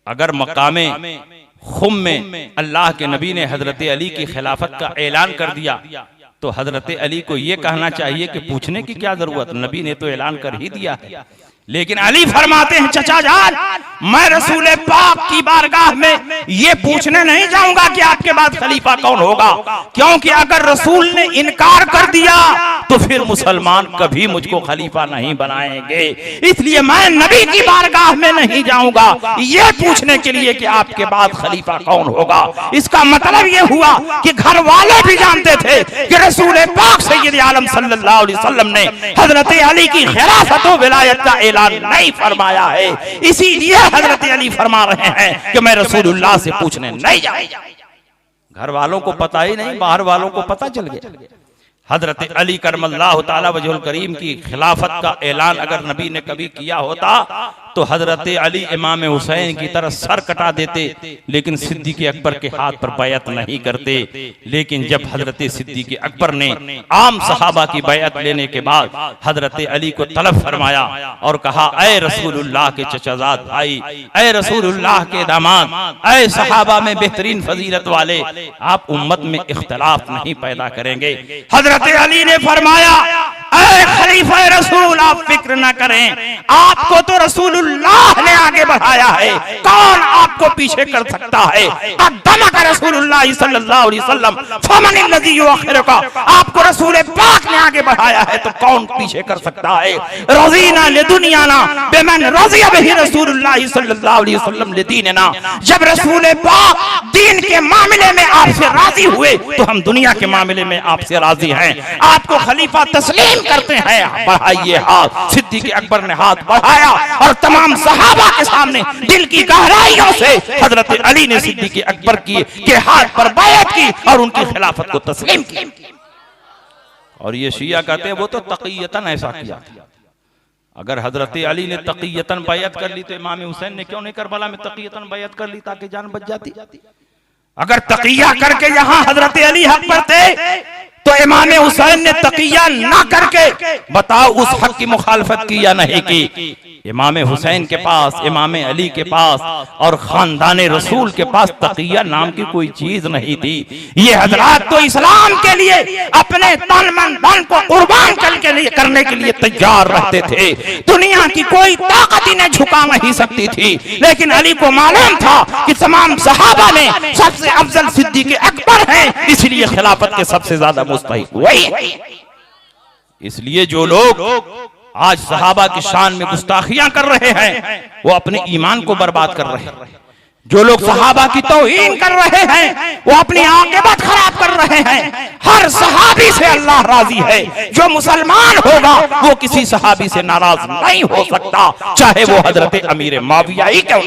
S2: अगर मकामे खुम में अल्लाह के नबी ने हजरत अली की खिलाफत का ऐलान कर दिया तो हजरत अली को यह कहना चाहिए कि पूछने की क्या जरूरत, नबी ने तो ऐलान कर ही दिया है। लेकिन अली फरमाते हैं चचा जान, मैं रसूल पाक की बारगाह में ये पूछने नहीं जाऊंगा कि आपके बाद खलीफा कौन होगा, क्योंकि अगर रसूल ने इनकार कर दिया तो फिर मुसलमान कभी मुझको खलीफा नहीं बनाएंगे। इसलिए मैं नबी की बारगाह में नहीं जाऊंगा ये पूछने के लिए कि आपके बाद खलीफा कौन होगा। इसका मतलब ये हुआ कि घर वाले भी जानते थे कि रसूल पाक सैयद आलम सल्लल्लाहु अलैहि वसल्लम ने हजरत अली की खिलाफत व विलायत का ऐलान नहीं फरमाया है। इसीलिए हजरत अली फरमा रहे हैं कि मैं रसूलुल्लाह से पूछने नहीं जाऊंगा। घर वालों को पता ही नहीं, बाहर वालों को पता चल गया। हजरत अली करमल्लाहु ताला वजहुल करीम की खिलाफत का ऐलान अगर नबी ने कभी किया होता तो हजरत अली इमाम हुसैन की तरह सर कटा देते, लेकिन सिद्दीक़ अकबर के हाथ पर बैअत नहीं करते। लेकिन जब हजरत सिद्दीक़ अकबर ने आम सहाबा की बैअत लेने के बाद हजरत अली को तलब फरमाया और कहा ऐ रसूलुल्लाह के चचाजाद भाई, ऐ रसूलुल्लाह के दामाद, ऐ सहाबा में बेहतरीन फजीलत वाले, आप उम्मत में इख्तलाफ नहीं पैदा करेंगे। हजरत अली ने फरमाया ऐ खलीफा रसूल आप फिक्र ना करें, आपको तो रसूलुल्लाह ने आगे बढ़ाया है, कौन आपको पीछे कर सकता है। कद्दमक रसूलुल्लाह सल्लल्लाहु अलैहि वसल्लम फमनिल्लज़ी युअखिरुका, आपको रसूल पाक ने आगे बढ़ाया है तो कौन पीछे कर सकता है। रज़ीना लिदुनियाना बिमन रज़िया बिही रसूलुल्लाह सल्लल्लाहु अलैहि वसल्लम लिदीनिना, जब रसूल पाक दीन के मामले में आपसे राजी हुए तो हम दुनिया के मामले में आपसे राजी हैं। आपको खलीफा तस्लीम करते हैं, बढ़ाइए हाथ। सिद्दीक़ अकबर ने हाथ बढ़ाया और तमाम सहाबा के सामने दिल की गहराइयों से हजरत अली ने सिद्दीक़ अकबर के हाथ पर बैअत की और उनकी खिलाफत को तस्लीम की।
S1: और ये शिया कहते हैं वो तो तक़ियतन ऐसा किया। अगर हजरत अली ने तक़ियतन बैअत कर ली तो इमाम हुसैन ने क्यों नहीं करबला में तक़ियतन बैअत कर ली ताकि जान बच जाती।
S2: अगर तकिया करके यहाँ हजरत अली हक पर थे तो इमाम हुसैन ने तकिया ना करके बताओ उस हक की मुखालफत की या नहीं की। इमाम हुसैन के पास, इमाम अली के पास और खानदान रसूल के पास तकिया नाम की कोई चीज नहीं थी। ये हजरात तो इस्लाम के लिए अपने तन मन धन को कुर्बान करने के लिए तैयार रहते थे। दुनिया की कोई ताकत इन्हें झुका नहीं सकती थी, लेकिन अली को मालूम था कि तमाम सहाबा में सबसे अफजल सिद्दीक़ अकबर है, इसलिए खिलाफत के सबसे ज्यादा मुस्तहिक वही है।
S1: इसलिए जो लोग आज सहाबा की शान में गुस्ताखियां कर रहे हैं वो अपने ईमान को बर्बाद कर रहे हैं।
S2: जो लोग सहाबा की तौहीन कर रहे हैं वो अपनी आक़िबत खराब कर रहे हैं। हर सहाबी से अल्लाह राजी है। जो मुसलमान होगा वो किसी सहाबी से नाराज नहीं हो सकता, चाहे वो हजरत अमीर माविया ही क्यों।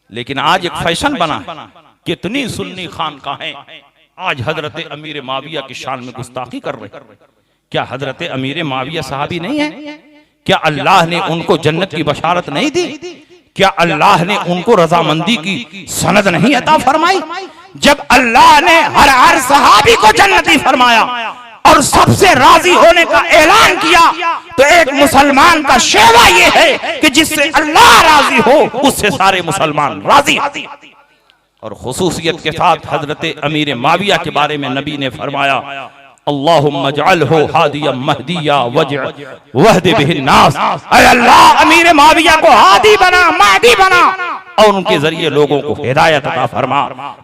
S1: लेकिन आज एक फैशन बना, कितनी सुन्नी खानकाहें आज हजरत अमीर माविया की शान में गुस्ताखी कर रहे। क्या हजरत अमीर माविया सहाबी नहीं है? क्या अल्लाह ने उनको जन्नत की बशारत नहीं दी? क्या अल्लाह ने उनको रजामंदी की सनद नहीं अता फरमाई? जब अल्लाह ने हर सहाबी को जन्नती फरमाया और सबसे राजी होने का ऐलान किया तो एक मुसलमान का शेवा ये है कि जिससे अल्लाह राजी हो उससे सारे मुसलमान राजी। और खुसूसियत के साथ हजरत अमीर माविया के बारे में नबी ने फरमाया, अल्लाहुम्मा जअलहु हादियम महदिया वहद बिहिन नास,
S2: अल्लाह अमीर माविया को हादी बना, महदी बना
S1: और उनके जरिए लोगों को हिदायत अता फरमा।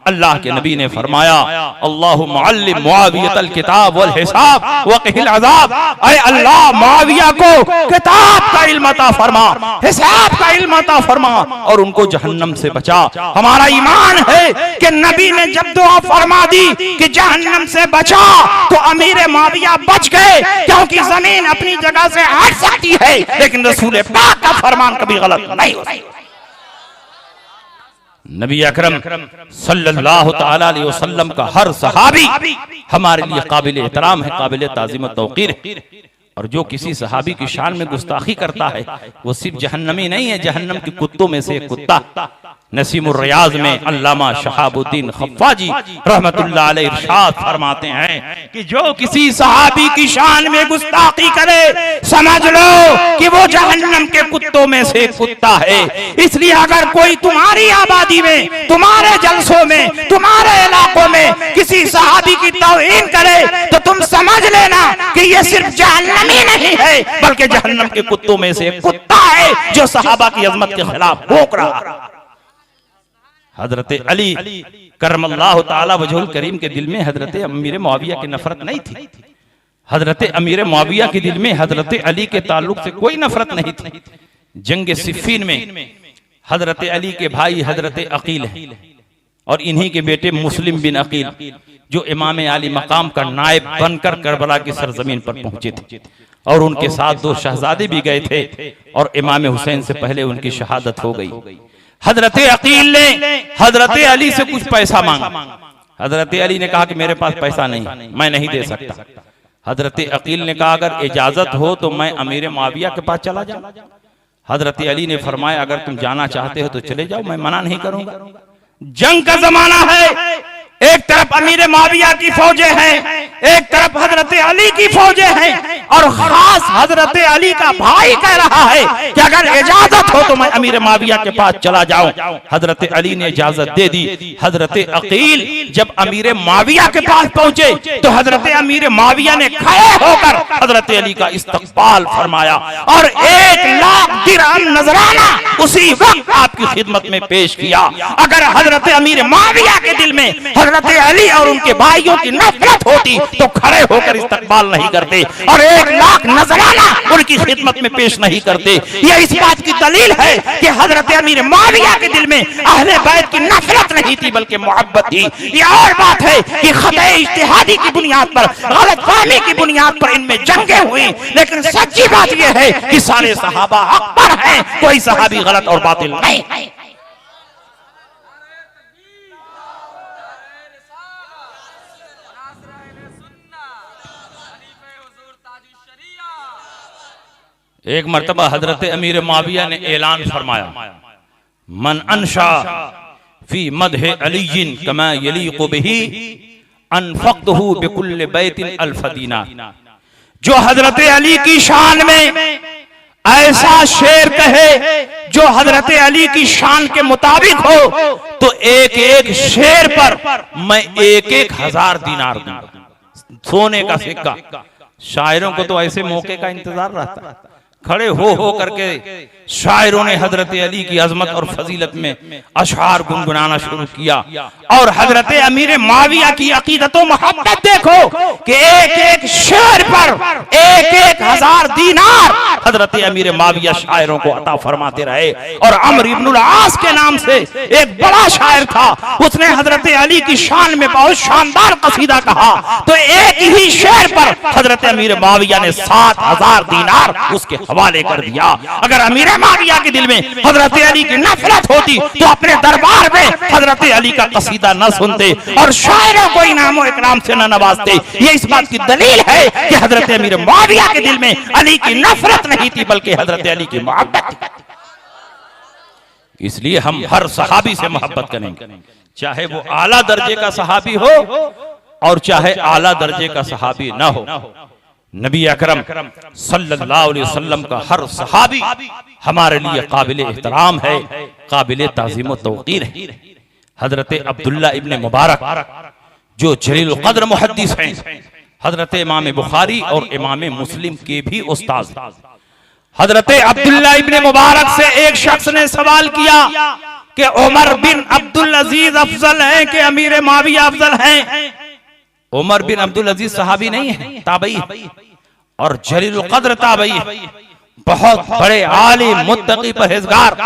S1: अल्लाह के नबी ने फरमाया, अल्लाहुम्मा अल्लिम मुआवियतल किताब वल हिसाब वक़िल अज़ाब, ऐ अल्लाह मुआविया को किताब का इल्म अता फरमा, हिसाब का इल्म अता फरमा और उनको जहन्नम से बचा।
S2: हमारा ईमान है कि नबी ने जब दुआ फरमा दी कि जहन्नम से बचा तो अमीर माविया बच गए, क्योंकि जमीन अपनी जगह से हट सकती है लेकिन रसूल पाक का फरमान कभी गलत नहीं होता।
S1: नबी अकरम सल्लल्लाहु तआला अलैहि वसल्लम का हर सहाबी हमारे लिए काबिल एहतराम है, काबिल ताज़ीम व तौक़ीर है। और जो किसी सहाबी की शान में गुस्ताखी करता है वो सिर्फ जहन्नमी नहीं है, जहन्नम के कुत्तों में से एक कुत्ता। नसीमुर रियाज में अल्लामा शहाबुद्दीन खफ्फाजी रहमतुल्लाह अलैह इरशाद फरमाते हैं कि जो किसी सहाबी की शान में गुस्ताखी करे समझ लो कि वो जहन्नम के कुत्तों में से कुत्ता है। इसलिए अगर कोई तुम्हारी आबादी में, तुम्हारे जलसों में, तुम्हारे इलाकों में किसी सहाबी की तौहीन करे तो तुम समझ लेना कि ये सिर्फ जहन्नमी नहीं है बल्कि जहन्नम के कुत्तों में से कुत्ता है जो सहाबा की अजमत के खिलाफ भौंक रहा। हजरत अली करमल्लाहु ताला वजहुल करीम के दिल में हजरत अमीर मुआविया की नफरत नहीं थी। हजरत अमीर मुआविया के दिल में हजरत अली के ताल्लुक से कोई नफरत नहीं थी। जंग सिफ़ीन में हजरत अली के भाई हजरत अकील हैं और इन्हीं के बेटे मुस्लिम बिन अकील जो इमाम आली मकाम का नायब बनकर करबला की सरजमीन पर पहुंचे थे और उनके साथ दो शहजादे भी गए थे और इमाम हुसैन से पहले उनकी शहादत हो गई। हजरत अकील ने हजरत अली से कुछ पैसा मांगा। हजरत अली ने कहा कि मेरे पास पैसा नहीं, मैं नहीं दे सकता। हजरत अकील ने कहा अगर इजाजत हो तो मैं अमीर मुआविया के पास चला जाऊं। हजरत अली ने फरमाया अगर तुम जाना चाहते हो तो चले जाओ, मैं मना नहीं करूंगा। जंग का जमाना है, एक तरफ अमीर मुआविया की फौजें हैं, एक तरफ हजरत
S2: अली की फौजें हैं और खास हजरत अली का भाई कह रहा है कि अगर इजाजत हो तो मैं अमीर माविया के पास चला जाऊं। हजरत अली ने इजाजत दे दी। हजरत अकील जब अमीर माविया के पास पहुंचे तो हजरत अमीर माविया ने खड़े होकर हजरत अली का इस्तकबाल फरमाया और 1 लाख दिरहम नजराना उसी वक्त आपकी खिदमत में पेश किया। अगर हजरत अमीर माविया के दिल में हजरत अली और उनके भाइयों की नफरत होती तो खड़े होकर इस्तकबाल नहीं करते और 1 लाख नजराना उनकी खिदमत में पेश नहीं करते। यह इस बात की दलील है कि हजरत अमीर माविया के दिल में अहले बैत की नफरत नहीं थी बल्कि मोहब्बत थी। यह और बात है कि खतए इज्तिहादी की बुनियाद पर, गलतफहमी की बुनियाद पर इनमें जंगें हुई, लेकिन सच्ची बात यह है कि सारे सहाबा हक पर हैं, कोई सहाबी गलत और बातिल नहीं है। एक मर्तबा हजरत अमीर माविया ने ऐलान फरमाया, मन अनशा फी मदह अलीयिन कमा यलीकु बिही अनफक्तहु बिकुल्ल बैतिन अल्फदीना। जो हजरत अली की शान में ऐसा शेर कहे जो हजरत अली की शान के मुताबिक हो तो एक एक शेर पर मैं 1,000 दीनार दूंगा, सोने का सिक्का। शायरों को तो ऐसे मौके का इंतजार रहता है। खड़े हो करके शायरों ने हजरत अली की अजमत और फजीलत में अशआर गुनगुनाना शुरू किया और हजरत अमीर माविया की अकीदत और मोहब्बत देखो कि एक एक शेर पर 1,000 दीनार हजरत अमीर माविया शायरों को अता फरमाते रहे। और अमर इब्नुल आस के नाम से एक बड़ा शायर था, उसने हजरत अली की शान में बहुत शानदार कसीदा कहा तो एक ही शेर पर हजरत अमीर माविया ने 7,000 दीनार उसके हवाले कर दिया। अगर अमीर माविया के दिल में हजरत अली की नफरत होती तो अपने दरबार में हजरत अली का कसीदा न सुनते और शायरों को इनामो इकराम से न नवाजते। ये इस बात की दलील है कि हजरत अमीर माविया के दिल में अली की नफरत नहीं थी बल्कि हजरत अली की मोहब्बत थी। इसलिए हम हर सहाबी से मोहब्बत करेंगे, चाहे वो आला दर्जे का सहाबी हो और चाहे आला दर्जे का सहाबी ना हो। नबी अकरम सल्लल्लाहु अलैहि वसल्लम का हर सहाबी हमारे लिए काबिल एहतराम है, काबिल ताज़ीम व तौक़ीर है। हजरत अब्दुल्ला इब्ने मुबारक जो जलील क़द्र मुहद्दिस हैं, हजरत इमाम बुखारी और इमाम मुस्लिम के भी उस्ताद। हजरत अब्दुल्ला इब्ने मुबारक से एक शख्स ने सवाल किया कि उमर बिन अब्दुल अजीज अफजल हैं कि अमीर माविया अफजल हैं? उमर बिन अब्दुल अजीज सहाबी नहीं है, ताबई और जलील क़द्र ताबई, बहुत बड़े आलिम मुत्तकी परहेजगार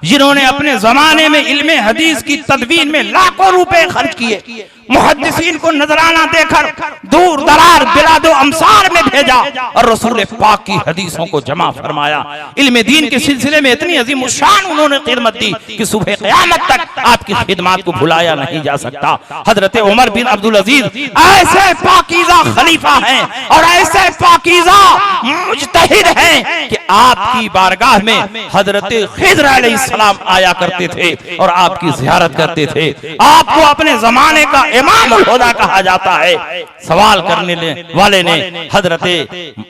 S2: जिन्होंने अपने जमाने में इल्मे हदीस की तदवीन में लाखों रुपए खर्च किए। मुहद्दिसीन को नजराना देकर दूर दरार बिलादो अमसार में भेजा और रसूल पाक की हदीसों को जमा फरमाया। इल्मे दीन के सिलसिले में इतनी अजीम शान उन्होंने खिदमत दी कि सुबह क़यामत तक आपकी खिदमत को भुलाया नहीं जा सकता। हजरत उमर बिन अब्दुल अजीज ऐसे पाकीज़ा खलीफा हैं और ऐसे पाकीज़ा मुज्तहिद हैं कि आपकी बारगाह में हजरत खिज़र अलैहिस्सलाम आया करते थे और आपकी ज़ियारत करते थे। आपको अपने जमाने का इमामुल हुदा कहा जाता है। सवाल करने वाले ने हजरत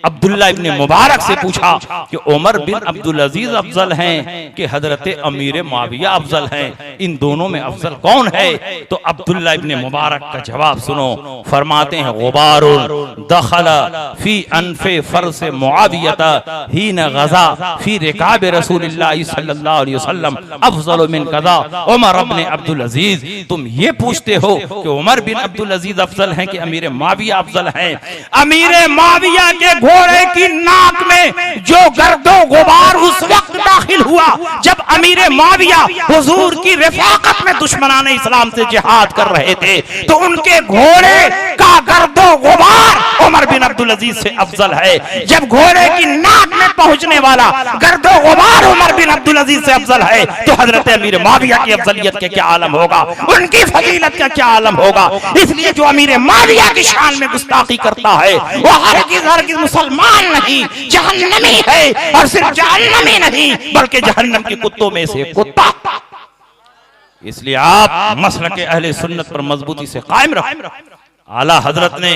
S2: अब्दुल्ला इब्ने मुबारक से पूछा कि उमर बिन अब्दुल अजीज अफजल हैं कि हजरत अमीर माविया अफजल हैं, इन दोनों में अफजल कौन है? तो अब्दुल्ला इब्ने मुबारक का जवाब सुनो, फरमाते हैं गुबारुन दखला फी अनफे फर्स मुआवियता हीन गज़ा फी रिकाब रसूलिल्लाह सल्लल्लाहु अलैहि वसल्लम अफजल मिन कज़ा उमर इब्ने अब्दुल अजीज। तुम ये पूछते हो कि उमर बिन अब्दुल अजीज अफजल हैं कि अमीर माविया अफजल हैं? अमीर माविया के घोड़े की नाक में जो गर्दो गुबार उस वक्त दाखिल हुआ जब अमीर माविया हुजूर की रिफाकत में दुश्मनाने इस्लाम से जिहाद कर रहे थे, तो उनके घोड़े का गर्दो गुबार उमर बिन अब्दुल अजीज से अफजल है। जब घोड़े की नाक में पहुंचने वाला गर्दो गुबार उमर बिन अब्दुल अजीज से अफजल है तो हजरत अमीर माविया की अफजलियत के क्या आलम होगा, उनकी फजीलत का क्या आलम होगा। इसलिए जो अमीर माविया की शान में गुस्ताखी करता है वो हरगिज़ मुसलमान नहीं, जहन्नमी है। और सिर्फ जहन्नमी नहीं बल्कि जहन्नम के कुत्तों में से कुत्ता। इसलिए आप मसलक अहले सुन्नत पर मजबूती से कायम रहो। आला हजरत ने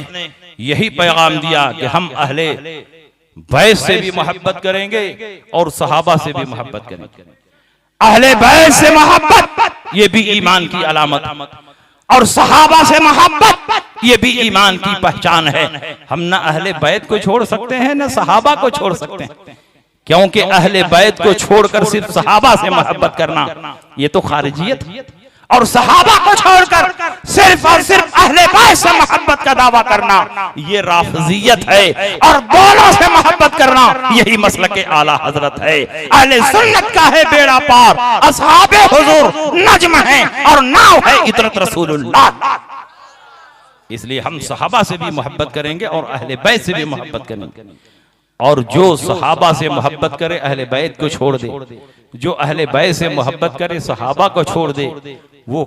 S2: यही पैगाम दिया कि हम अहले बैत से भी मोहब्बत करेंगे और सहाबा से भी मोहब्बत करेंगे। अहले बैत से मोहब्बत ये भी ईमान की अलामत, और सहाबा से मोहब्बत ये भी ईमान की पहचान है। हम ना अहले बैत को छोड़ सकते हैं ना सहाबा को छोड़ सकते हैं, क्योंकि अहले बैत को छोड़कर सिर्फ सहाबा से मोहब्बत करना ये तो खारिजियत है, और सहाबा को छोड़कर सिर्फ और सिर्फ अहले बैत से मोहब्बत का दावा करना ये राफिजियत है, और दोनों से मोहब्बत करना यही मसलक आला हजरत है। अहले सुन्नत का है बेड़ा पार, असहाबे हुजूर नज्म है और नाव है इतरत रसूलुल्लाह। इसलिए हम सहाबा से भी मोहब्बत करेंगे और अहले बैत से भी मोहब्बत करेंगे, और जो सहाबा से मोहब्बत करे अहले बैत को छोड़ दे, जो अहले बैत से मोहब्बत करे सहाबा को छोड़ दे, वो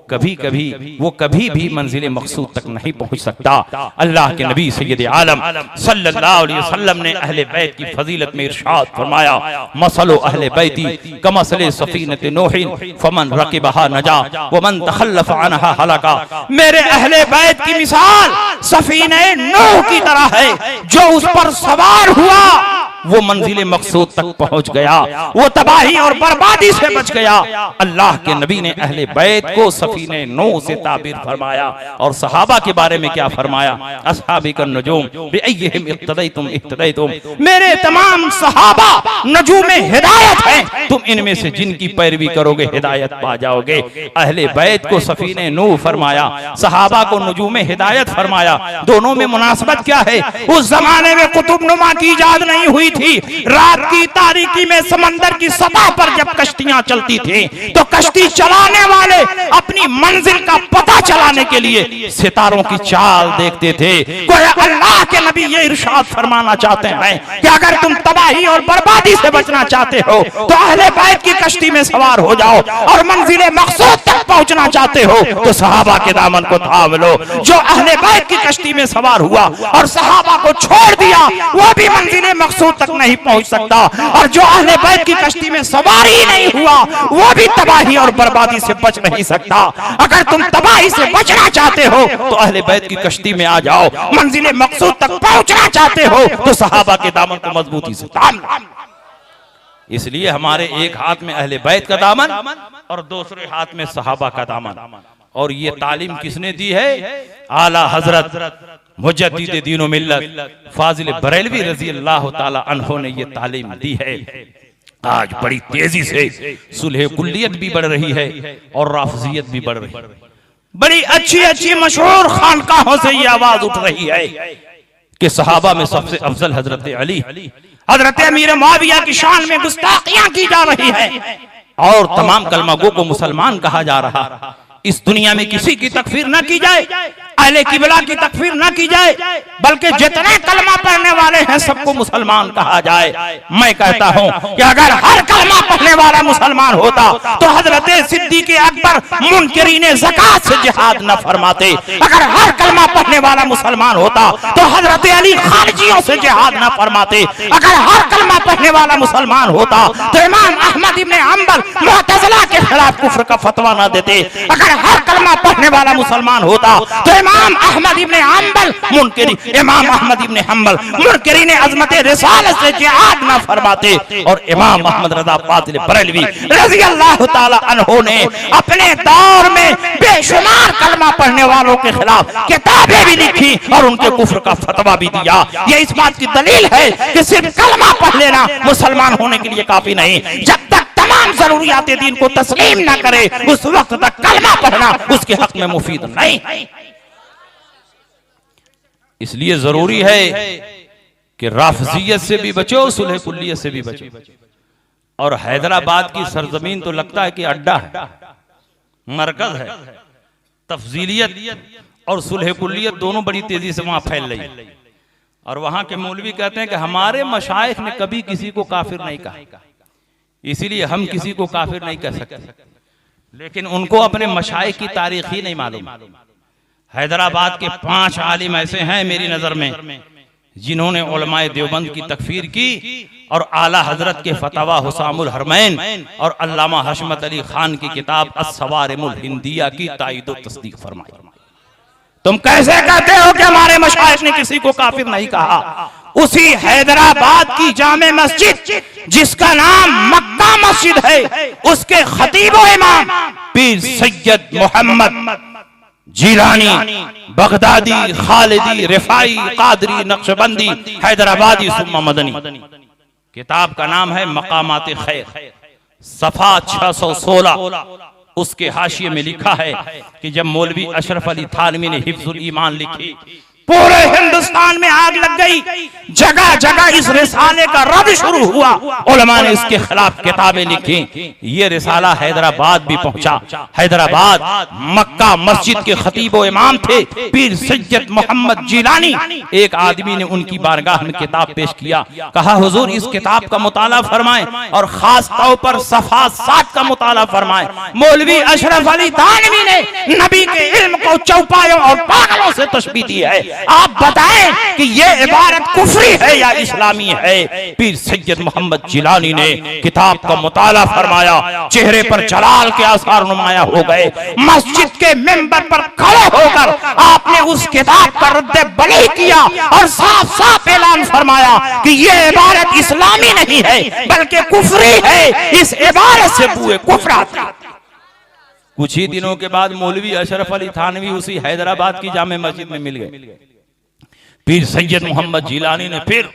S2: कभी भी मंजिल मकसूद तक नहीं पहुंच सकता। अल्लाह के नबी सैयद आलम सल्लल्लाहु अलैहि वसल्लम ने अहले बैत की फजीलत में इरशाद फरमाया, मसलो अहले बैती कमसले सफीनत नूहिन फमन रकिबहा नजा वमन तखल्लफ अनहा हलका। मेरे अहले बैत की मिसाल सफीने नूह की तरह है, जो उस पर सवार हुआ वो मंजिल मकसूद तक पहुंच गया, वो तबाही और बर्बादी से बच गया। अल्लाह के नबी ने अहले बैत को सफीने नूह से ताबीर फरमाया, और सहाबा के बारे में क्या फरमाया, अस्हाबी का नजूम बिअय्यिहिम इक्तदैतुम इक्तदैतुम। मेरे तमाम सहाबा नजूमे हिदायत हैं, तुम इनमें से जिनकी पैरवी करोगे हिदायत पा जाओगे। अहले बैत को सफीने नूह फरमाया, सहाबा को नजूमे हिदायत फरमाया। दोनों में मुनासबत क्या है? उस जमाने में कुतुबनुमा की इजाद नहीं हुई थी। रात की तारीकी में समंदर की सतह पर जब कश्तियां चलती थी तो कश्ती चलाने वाले अपनी मंजिल का पता चलाने के लिए सितारों की चाल देखते थे। गोया अल्लाह के नबी ये इरशाद फरमाना चाहते हैं कि अगर तुम तबाही और बर्बादी से बचना चाहते हो तो अहले बैत की कश्ती में सवार हो जाओ, और मंजिल मकसूद तक पहुंचना चाहते हो तो सहाबा के दामन को थाम लो। जो अहले बैत की कश्ती में सवार हुआ और सहाबा को छोड़ दिया वो भी मंजिल मकसूद तक नहीं पहुंच सकता, और जो अहले बैत की कश्ती में सवार ही नहीं हुआ वो भी तबाही और बर्बादी से बच नहीं सकता। अगर तुम तबाही से बचना चाहते हो तो अहले बैत की कश्ती में आ जाओ, मंजिल मकसूद तक पहुंचना चाहते हो तो सहाबा के दामन को मजबूती से थाम लो। इसलिए हमारे एक हाथ में अहले बैत का दामन और दूसरे हाथ में सहाबा का दामन, और ये तालीम किसने दी है? आला हजरत मुजद्दिद दीन व मिल्लत फाजिल बरेलवी रजी अल्लाह ताला अन्हो ने ये तालीम दी है। आज बड़ी तेजी से सुलह कुल्लियत भी बढ़ रही है और राफजियत भी बढ़ रही है। बड़ी अच्छी अच्छी मशहूर खानकाहों से ये आवाज उठ रही है कि सहाबा में सबसे अफजल हजरत अली, हजरत अमीर मुआविया की शान में गुस्ताखियां की जा रही है, और तमाम कलमागो को मुसलमान कहा जा रहा। इस दुनिया में किसी की तकफीर न की जाए, अहले किबला की तकफीर न की जाए, बल्कि जितने कलमा पढ़ने वाले हैं सबको मुसलमान कहा जाए। मैं कहता हूं कि अगर हर कलमा पढ़ने वाला मुसलमान होता तो हजरत सिद्दीक अकबर मुनकिरीने ज़कात से जिहाद न फरमाते। अगर हर कलमा पढ़ने वाला मुसलमान होता तो हजरत अली खारिजियों से जिहाद न फरमाते। अगर हर कलमा पढ़ने वाला मुसलमान होता तो इमाम अहमद इब्ने हंबल मुअतज़िला के खिलाफ कुफ्र का फतवा न देते। अगर हर कलमा पढ़ने वाला मुसलमान होता तो इमाम अहमद इब्ने हंबल मुनकिरीन अज़मत रिसालत से जिहाद न फरमाते। और इमाम अहमद रज़ा फाज़िल बरेलवी रज़ी अल्लाह ताला अन्हो ने अपने दौर में बेशुमार कलमा पढ़ने वालों के खिलाफ किताबें भी लिखी और उनके कुफ्र का फतवा भी दिया। ये इस बात की दलील है कि सिर्फ कलमा पढ़ लेना मुसलमान होने के लिए काफी नहीं। जब तक तमाम जरूरियात दीन को तस्लीम न करे उस वक्त तक कलमा पढ़ना उसके हक में मुफीद नहीं। इसलिए जरूरी है कि राफजियत से भी बचो, सुलह कुल्लियत से भी बचो। और हैदराबाद की सरजमीन तो लगता है कि अड्डा है, मरकज है। तफजीलियत और सुलह कुल्लियत दोनों बड़ी तेजी से वहां फैल रही है। और वहां के मौलवी कहते हैं कि हमारे मशाइख ने कभी किसी को काफिर नहीं कहा, इसीलिए हम किसी को काफिर नहीं कह सकते। लेकिन उनको अपने मशाइख की तारीख ही नहीं मालूम। हैदराबाद के 5 आलिम ऐसे हैं मेरी नजर में जिन्होंने उलमाए देवबंद की तकफीर की और आला हजरत के फतवा हुसामुल हरमैन और अल्लामा हशमत अली खान की किताब अस्सवारिमुल हिंदिया की तायीद व तस्दीक फरमाई। तुम कैसे कहते हो कि हमारे मशाइख ने किसी को काफिर नहीं कहा? उसी हैदराबाद की जामे मस्जिद जिसका नाम मक्का मस्जिद है, उसके खतीब व इमाम पीर सैयद मोहम्मद जिलानी, बगदादी, खालिदी, रिफाई, कादरी, नक्शबंदी, हैदराबादी सुम्मा मदनी, किताब का नाम है मकामात खैर, सफा 616। उसके हाशिये में लिखा है कि जब मौलवी अशरफ अली थानवी ने हिफ्जुल ईमान लिखी, पूरे हिंदुस्तान में आग लग गई, जगह जगह इस रिसाले का रद्द शुरू हुआ, उलमा ने इसके खिलाफ किताबें लिखी। ये रिसाला हैदराबाद भी पहुंचा। हैदराबाद मक्का मस्जिद के खतीब व इमाम थे पीर सैयद मोहम्मद जिलानी। एक आदमी ने उनकी बारगाह में किताब पेश किया, कहा हुजूर इस किताब का मुताला फरमाएं और खास तौर पर सफा 7 का मुताला फरमाएं। मौलवी अशरफ अली थानवी ने नबी के इल्म को चौपायों और पागलों से तशबीह दी है। आप बताएं कि ये इबारत कुफरी है या इस्लामी है? पीर सैयद मोहम्मद जिलानी ने किताब का मुताला फरमाया, चेहरे पर जलाल के आसार नुमाया हो गए। मस्जिद के मिंबर पर खड़े होकर आपने उस किताब का रद्द बली किया और साफ साफ ऐलान फरमाया कि ये इबारत इस्लामी नहीं है बल्कि कुफरी है। इस इबारत से बुए कुफ्र आते हैं। कुछ ही दिनों के बाद मौलवी अशरफ अली थानवी उसी हैदराबाद की जामे मस्जिद में मिल गए। पीर सैयद मोहम्मद जिलानी ने फिर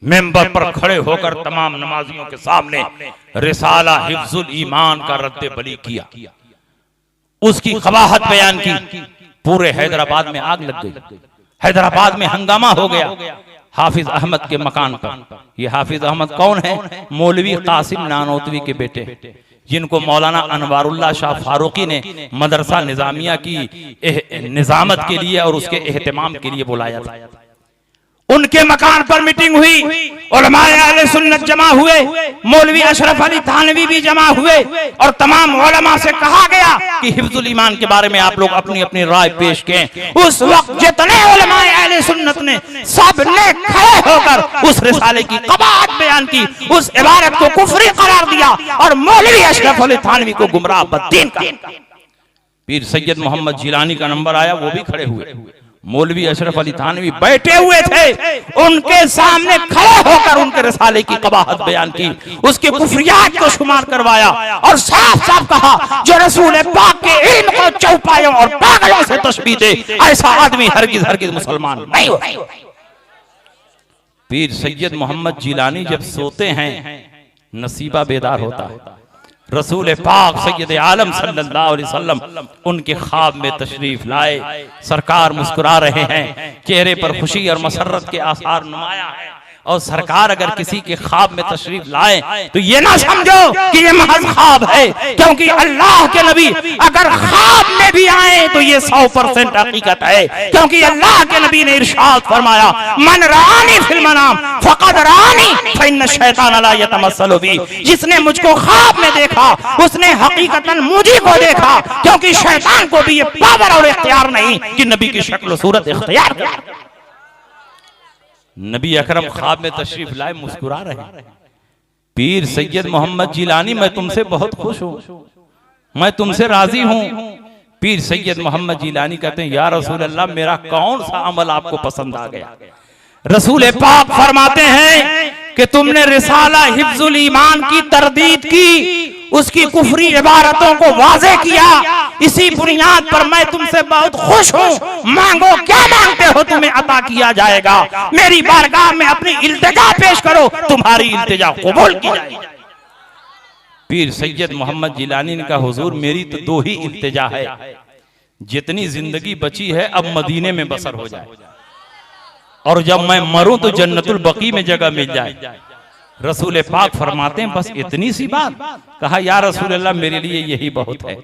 S2: मेंबर पर खड़े होकर तमाम नमाजियों के सामने रिसाला हिफ्जुल ईमान का रद्द बली किया, उसकी कबाहत बयान की। पूरे हैदराबाद में आग लग गई, हैदराबाद में हंगामा हो गया। हाफिज अहमद के मकान पर, ये हाफिज अहमद कौन है? मौलवी कासिम नानोतवी के बेटे, जिनको मौलाना अनवारुल्लाह शाह फारूकी ने मदरसा निजामिया की निजामत के लिए और उसके एहतमाम के लिए बुलाया था। उनके मकान पर मीटिंग हुई, उलमाए अहले सुन्नत जमा हुए, मौलवी अशरफ अली थानवी भी जमा हुए और तमाम उलमा से कहा गया कि हिफ्जुल ईमान के बारे में आप लोग अपनी अपनी राय पेश करें। उस वक्त जितने उलमाए अहले सुन्नत ने सबने खड़े होकर उस रिसाले की कबाहत बयान की, उस इबारत को कुफरी करार दिया और मौलवी अशरफ अली थानवी को गुमराह बद्दीन कहा। पीर सैयद मोहम्मद जिलानी का नंबर आया, वो भी खड़े हुए। मौलवी अशरफ अली थानवी बैठे हुए थे, उनके सामने खड़े होकर उनके रिसाले की कबाहत बयान की, उसके कुफरियात को शुमार करवाया और साफ साफ कहा जो रसूल पाक के इल्म को चौपायों और पागलों से तशबीह दे, ऐसा आदमी हरगिज हरगिज मुसलमान नहीं हो। पीर सैयद मोहम्मद जिलानी जब सोते हैं नसीबा बेदार होता है। रसूल पाक सैयद आलम सल्लल्लाहु अलैहि वसल्लम उनके ख्वाब में तशरीफ लाए। सरकार मुस्कुरा रहे हैं, चेहरे पर खुशी और मसरत के आसार नुमाया है। और सरकार अगर किसी के ख्वाब में तशरीफ लाए तो ये ना समझो कि ये महज ख्वाब है, क्योंकि अल्लाह के नबी अगर ख्वाब में भी आए तो ये 100% हकीकत है, क्योंकि अल्लाह के नबी ने इरशाद फरमाया मन रानी फिल मनाम फक़द रानी फ़इन्न शैतान ला यतमस्सलु बी। जिसने मुझको ख्वाब में देखा उसने हकीकतन मुझे को देखा, क्योंकि शैतान को भी ये पावर और इख्तियार नहीं कि नबी की शक्ल सूरत इख्तियार करे। नबी अकरम ख्वाब में तशरीफ लाए, मुस्कुरा रहे। पीर सैयद मोहम्मद जिलानी मैं तुमसे बहुत खुश हूँ, मैं तुमसे राजी हूँ। पीर सैयद मोहम्मद जिलानी कहते हैं या रसूल अल्लाह मेरा कौन सा अमल आपको पसंद आ गया? रसूल पाक फरमाते हैं कि तुमने रिसाला हिफ्जुल ईमान की तरदीद की, उसकी कुफरी इबारतों को वाज़े किया। इसी बुनियाद पर मैं तुमसे बहुत खुश हूँ। मांगो क्या मांगते हो तुम्हें अता किया जाएगा। मेरी बारगाह में अपनी इल्तिजा पेश करो, तुम्हारी इल्तिजा कबूल की जाएगी। पीर सैयद मोहम्मद जिलानी ने कहा हुजूर मेरी तो 2 ही इल्तिजा है, जितनी जिंदगी बची है अब मदीने में बसर हो जाए और जब मैं मरूं तो जन्नतुल बकी में जगह मिल जाए। रसूल पाक फरमाते हैं बस इतनी सी बात? कहा या रसूल अल्लाह मेरे लिए यही बहुत है,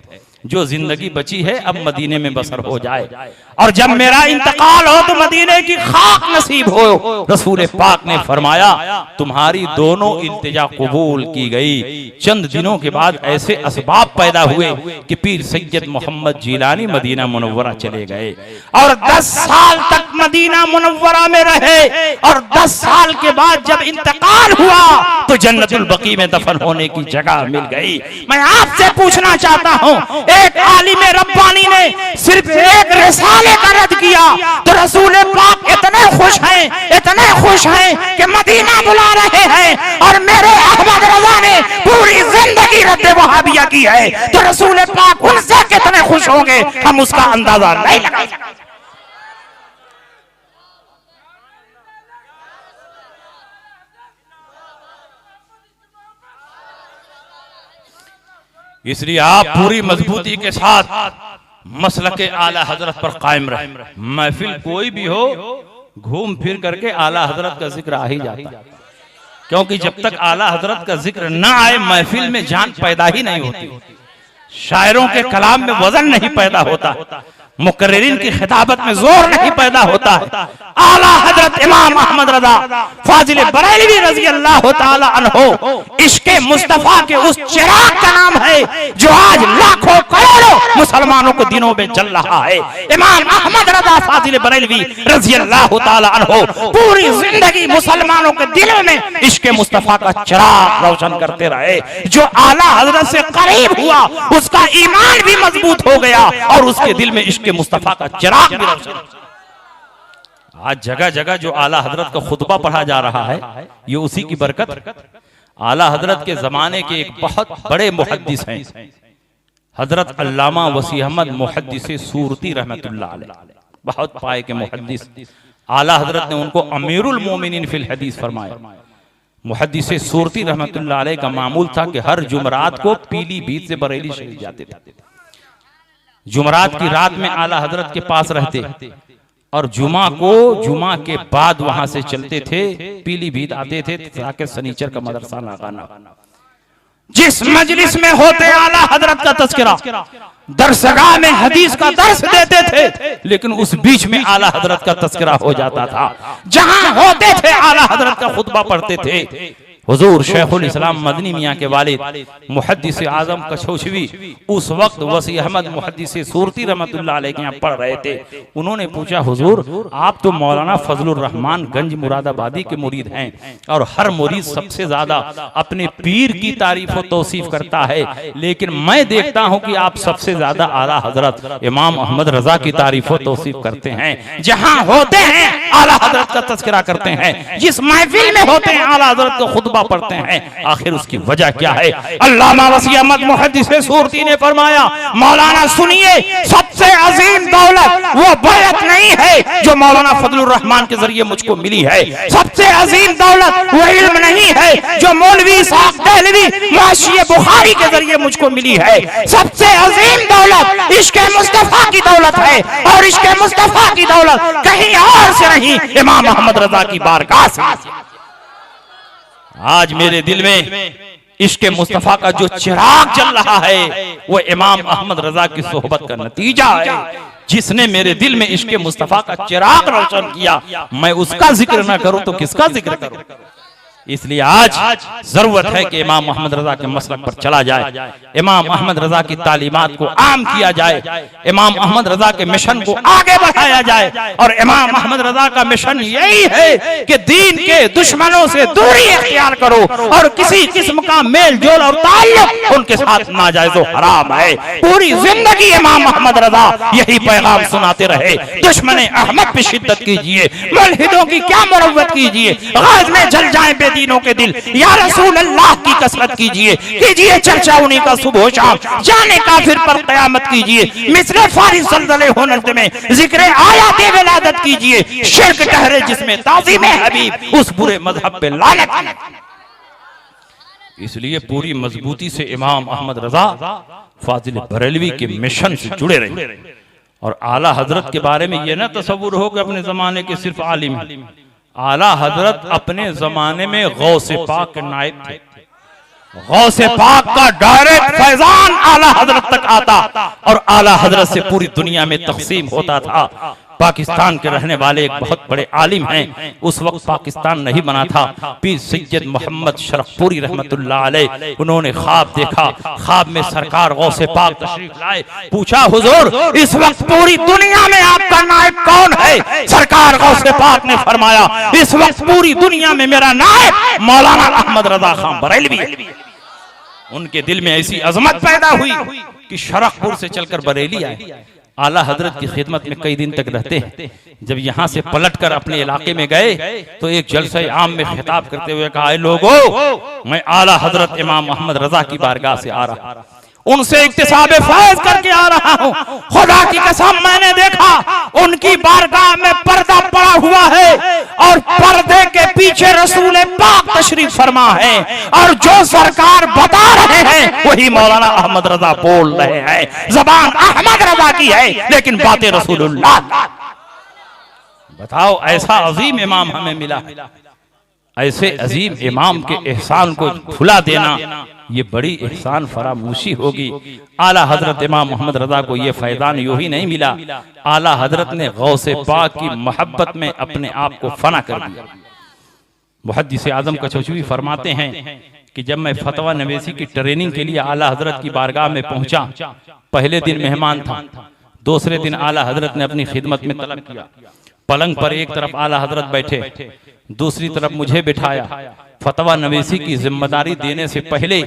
S2: जो जिंदगी बची है अब मदीने में बसर हो जाए और जब मेरा इंतकाल हो तो मदीने की खाक नसीब हो। रसूल पाक ने फरमाया तुम्हारी दोनों इल्तिजा कबूल की गई। चंद दिनों के बाद ऐसे असबाब पैदा हुए कि पीर सैयद मोहम्मद जिलानी मदीना मुनव्वरा चले गए और 10 साल तक मदीना मुनव्वरा में रहे और 10 साल के बाद जब इंतकाल हुआ तो जन्नतुल बकी में दफन होने की जगह मिल गई। मैं आपसे पूछना चाहता हूँ, एक आलिम रब्बानी ने सिर्फ एक रिसाले का रद्द किया तो रसूल पाक इतने खुश हैं कि मदीना बुला रहे हैं, और मेरे अहमद रजा ने पूरी जिंदगी रद्द वहाबिया की है तो रसूल पाक उनसे कितने खुश होंगे, हम उसका अंदाजा नहीं लगा सकते। इसलिए आप पूरी मजबूती के साथ मसलके आला हजरत पर कायम रहे। महफिल कोई भी हो, घूम फिर करके आला हजरत का जिक्र आ ही जाता है, क्योंकि जब तक आला हजरत का जिक्र ना आए महफिल में जान पैदा ही नहीं होती, शायरों के कलाम में वजन नहीं पैदा होता, मुकर्रिरीन की खिताबत में जोर नहीं पैदा होता है। आला हजरत इमाम अहमद रजा फाजिल बरेलवी रजी अल्लाह ताला अन्हो इश्के मुस्तफा के उस चिराग का नाम है जो आज लाखों करोड़ों मुसलमानों को दिनों में जल रहा है। इमाम अहमद रजा फाजिल बरेलवी रजी अल्लाह ताला अन्हो पूरी जिंदगी मुसलमानों के दिलों में इश्के मुस्तफा का चिराग रोशन करते रहे। जो आला हजरत से करीब हुआ उसका ईमान भी मजबूत हो गया और उसके दिल में इश्क मुस्तफा का चिराग भी रोशन। आज जगह जगह जो आला हजरत का खुतबा पढ़ा जा रहा है ये उसी की बरकत। आला हजरत के जमाने के एक बहुत बड़े मुहद्दिस हैं हजरत अल्लामा वसी अहमद मुहद्दिसे सूरती रहमतुल्लाह अलैह, बहुत पाए के मुहद्दिस। आला हजरत ने उनको अमीरुल मोमिनीन फिल हदीस फरमाया। मुहद्दिसे सूरती रहमतुल्लाह अलैह का मामूल था कि हर जुमरात को पीलीभीत से बरेली शरीफ जाते थे। जुमरात की रात में आला हजरत के पास रहते और जुमा के बाद वहां से चलते थे, पीलीभीत आते थे ताकि सनीचर का मदरसा लगाना। जिस मजलिस में होते आला हजरत का तज़किरा, दरसगाह में हदीस का दर्स देते थे, लेकिन उस बीच में आला हजरत का तज़किरा हो जाता था। जहां होते थे आला हजरत का खुतबा पढ़ते थे। हुजूर शेखुल इस्लाम मदनी मियाँ के वालिद मुहद्दिस आजम कशोशवी उस वक्त वसी अहमद मुहद्दिस सूरती रहमतुल्लाह अलैह के यहाँ पढ़ रहे थे। उन्होंने पूछा, हुजूर आप तो मौलाना फजलुर रहमान गंज मुरादाबादी के मुरीद हैं और हर मुरीद सबसे ज्यादा अपने पीर की तारीफ और तौसीफ करता है, लेकिन मैं देखता हूँ कि आप सबसे ज्यादा आला हजरत इमाम अहमद रजा की तारीफ और तौसीफ करते हैं। जहाँ होते हैं आला हजरत का तज़किरा करते हैं, जिस महफिल में होते हैं आला हजरत का खुतबा पढ़ते हैं। आखिर उसकी वजह क्या है? अल्लामा वसी अहमद मुहद्दिस सूरती ने फरमाया, मौलाना सुनिए, सबसे अजीम दौलत वो बैत नहीं है जो मौलाना फजलुर रहमान के जरिए मुझको मिली है। सबसे अजीम दौलत वो इल्म नहीं है जो मौलवी इस्हाक देहलवी मुआशी बुखारी के जरिए मुझको मिली है। सबसे अजीम दौलत इश्क मुस्तफा की दौलत है, और इश्क मुस्तफा की दौलत कहीं और से नहीं, इमाम अहमद रजा की बारगाह से। आज मेरे दिल में इश्क मुस्तफा का जो चिराग जल रहा है वो इमाम अहमद रजा की सोहबत का नतीजा है। जिसने मेरे दिल में इश्क मुस्तफा का चिराग रोशन किया, मैं उसका जिक्र ना करूं तो किसका जिक्र करूं? इसलिए आज जरूरत है कि इमाम अहमद रजा के मसलक पर चला जाए, इमाम अहमद रजा की तालीमात को आम किया जाए, इमाम अहमद रजा के मिशन को आगे बढ़ाया जाए। और इमाम अहमद रजा का मिशन यही है कि दीन के दुश्मनों से दूरी इख्तियार करो और किसी किस्म का मेल जोल और ताल्लुक उनके साथ नाजायज़ और हराम है। पूरी जिंदगी इमाम अहमद रजा यही पैगाम सुनाते रहे, दुश्मन अहमद पे शिद्दत कीजिए, मुल्हिदों की क्या मुरव्वत कीजिए, गाज में जल जाए दीनों के दिल, या रसूल अल्लाह की कसरत कीजिए चर्चा उन्हीं का सुबह शाम, जाने काफिर पर क़यामत कीजिए, मिस्र फारिस ज़लज़ले होनत में जिक्र आयात विलादत कीजिए, शिर्क ठहरे जिसमें ताज़ीम हबीब, उस बुरे मजहब पे लानत। इसलिए पूरी मजबूती से इमाम अहमद रजा फाजिल बरेलवी के मिशन से जुड़े रहे। और आला हजरत के बारे में यह ना तसव्वुर हो कि अपने जमाने के सिर्फ आलिम, आला हजरत अपने जमाने में गौसे पाक के नायब थे। गौसे पाक का डायरेक्ट फैजान आला हजरत तक आता और आला हजरत से पूरी दुनिया में तकसीम होता था। पाकिस्तान के रहने वाले एक बहुत बड़े आलिम हैं। उस वक्त पाकिस्तान नहीं बना था। पीर सैयद मोहम्मद शरफपुरी रहमतुल्लाह अलैह, उन्होंने ख्वाब देखा। ख्वाब में सरकार गौसे पाक तशरीफ लाए। पूछा, हुजूर इस वक्त पूरी दुनिया में आपका नायब कौन है? सरकार गौसे पाक ने फरमाया, इस वक्त पूरी दुनिया में मेरा नायब मौलाना अहमद रजा खान बरेलवी है। उनके दिल में ऐसी अजमत पैदा हुई कि शरफपुर से चलकर बरेली आए। आला हजरत की खिदमत में कई दिन तक रहते हैं। जब यहाँ से पलटकर अपने इलाके में गए तो एक जलसे आम में खिताब करते हुए कहा, लोगों, मैं आला हजरत इमाम अहमद रजा की बारगाह से आ रहा, उनसे इक्तिसाब फैज करके आ रहा हूँ। खुदा की कसम मैंने देखा उनकी बारगाह में पर्दा पड़ा हुआ है और पर्दे के पीछे रसूल पाक तशरीफ फरमा है और जो सरकार बता रहे हैं वही मौलाना अहमद रजा बोल रहे हैं। जबान अहमद रजा की है लेकिन बातें रसूलुल्लाह। बताओ, ऐसा अजीम इमाम हमें मिला। ऐसे अजीम इमाम के एहसान को भुला देना ये बड़ी एहसान फरामोशी होगी। आला हजरत इमाम मोहम्मद रजा को ये फैजान यूं ही नहीं मिला। आला हजरत ने गौसे पाक की मोहब्बत में अपने आप को फना कर दिया। मुहद्दिस आजम कचौचवी फरमाते हैं कि जब मैं फतवा नवेसी की ट्रेनिंग के लिए आला हजरत की बारगाह में पहुंचा, पहले दिन मेहमान था, दूसरे दिन आला हजरत ने अपनी खिदमत में तलब किया। पलंग पर एक तरफ आला हजरत बैठे, दूसरी तरफ मुझे बिठाया। फतवा नवेसी की जिम्मेदारी देने से पहले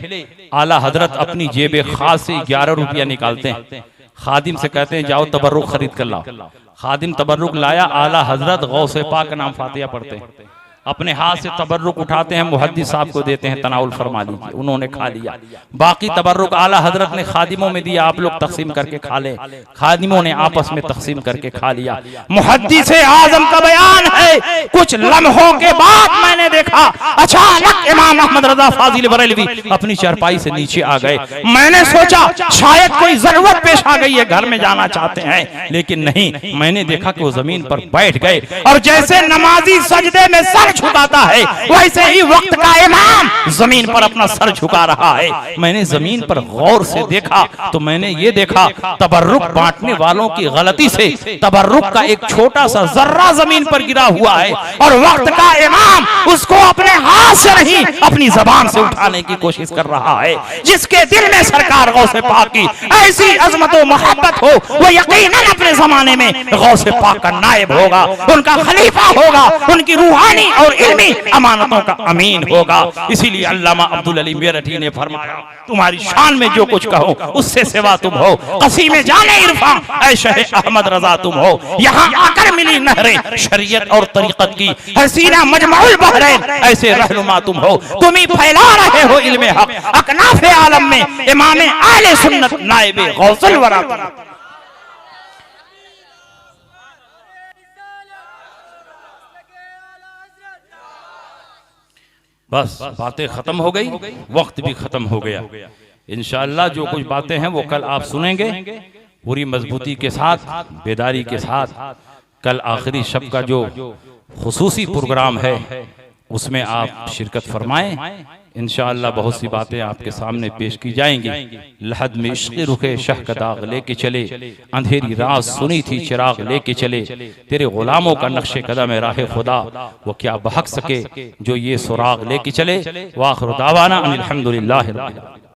S2: आला हजरत अपनी जेब खास से 11 रुपया निकालते हैं। खादिम से कहते हैं, जाओ तबर्रुक खरीद कर लाओ। खादिम तबर्रुक लाया। आला हजरत गौसे पाक का नाम फातिहा पढ़ते हैं, अपने हाथ से तबर्रुक उठाते हैं, मुहद्दिस साहब को देते हैं, तनाउल फरमा लीजिए। उन्होंने खा लिया। बाकी तबर्रुक आला हजरत ने खादिमों में दिया, आप लोग तकसीम करके खा ले। खादिमों ने आपस में तकसीम करके खा लिया। मुहद्दिस आजम का बयान है, कुछ लम्हों के बाद मैंने देखा अचानक इमाम अहमद रजा फाजिल बरेलवी अपनी चारपाई से नीचे आ गए। मैंने सोचा शायद कोई जरूरत पेश आ गई है, घर में जाना चाहते हैं, लेकिन नहीं। मैंने देखा कि वो जमीन पर बैठ गए और जैसे नमाजी सजदे में सर झुकाता है वैसे ही वक्त का इमाम जमीन पर अपना सर झुका रहा है। मैंने जमीन पर गौर से देखा तो मैंने ये देखा तबर्रुक बांटने वालों की गलती से तबर्रुक का एक छोटा सा जर्रा जमीन पर गिरा हुआ है और वक्त का इमाम उसको अपने हाथ से नहीं अपनी जबान से उठाने की कोशिश कर रहा है। जिसके दिल में सरकार गौसे पाक की ऐसी अजमत और मोहब्बत हो वो यकीनन अपने जमाने में गौसे पाक का नायब होगा, उनका खलीफा होगा, उनकी रूहानी और इल्मी अमानतों का अमीन होगा। इसीलिए अल्लामा अब्दुल अली मेरठी ने फरमाया, तुम्हारी शान में जो कुछ कहो उससे सिवा तुम हो, कसीम जाने इरफा ऐ शहे अहमद रजा तुम हो। यहाँ आकर मिली नहरें शरीयत और तरीकत की, हसीना मजमउल बहरैन ऐसे रहनुमा तुम हो। तुम ही फैला रहे हो इल्मे हक, अकनाफे आलम में इमाम आले सुन्नत नाइबे गौसुल वरा। बस बातें खत्म हो गई, वक्त भी खत्म हो गया। इंशाअल्लाह जो कुछ बातें हैं वो कल आप सुनेंगे पूरी मजबूती के साथ, बेदारी के साथ। कल आखिरी शब का जो खुसूसी प्रोग्राम है उसमें आप शिरकत फरमाएं। इंशाअल्लाह बहुत सी बातें आपके सामने पेश की जाएंगी। लहद में इश्क़ रुखे शह का दाग लेके चले, अंधेरी रात सुनी थी चिराग लेके चले। तेरे गुलामों का नक्शे कदम राह खुदा वो क्या बहक सके जो ये सुराग लेके चले। वाखिर दावाना अनिल हम्दुलिल्लाहि रब्बिल आलमीन।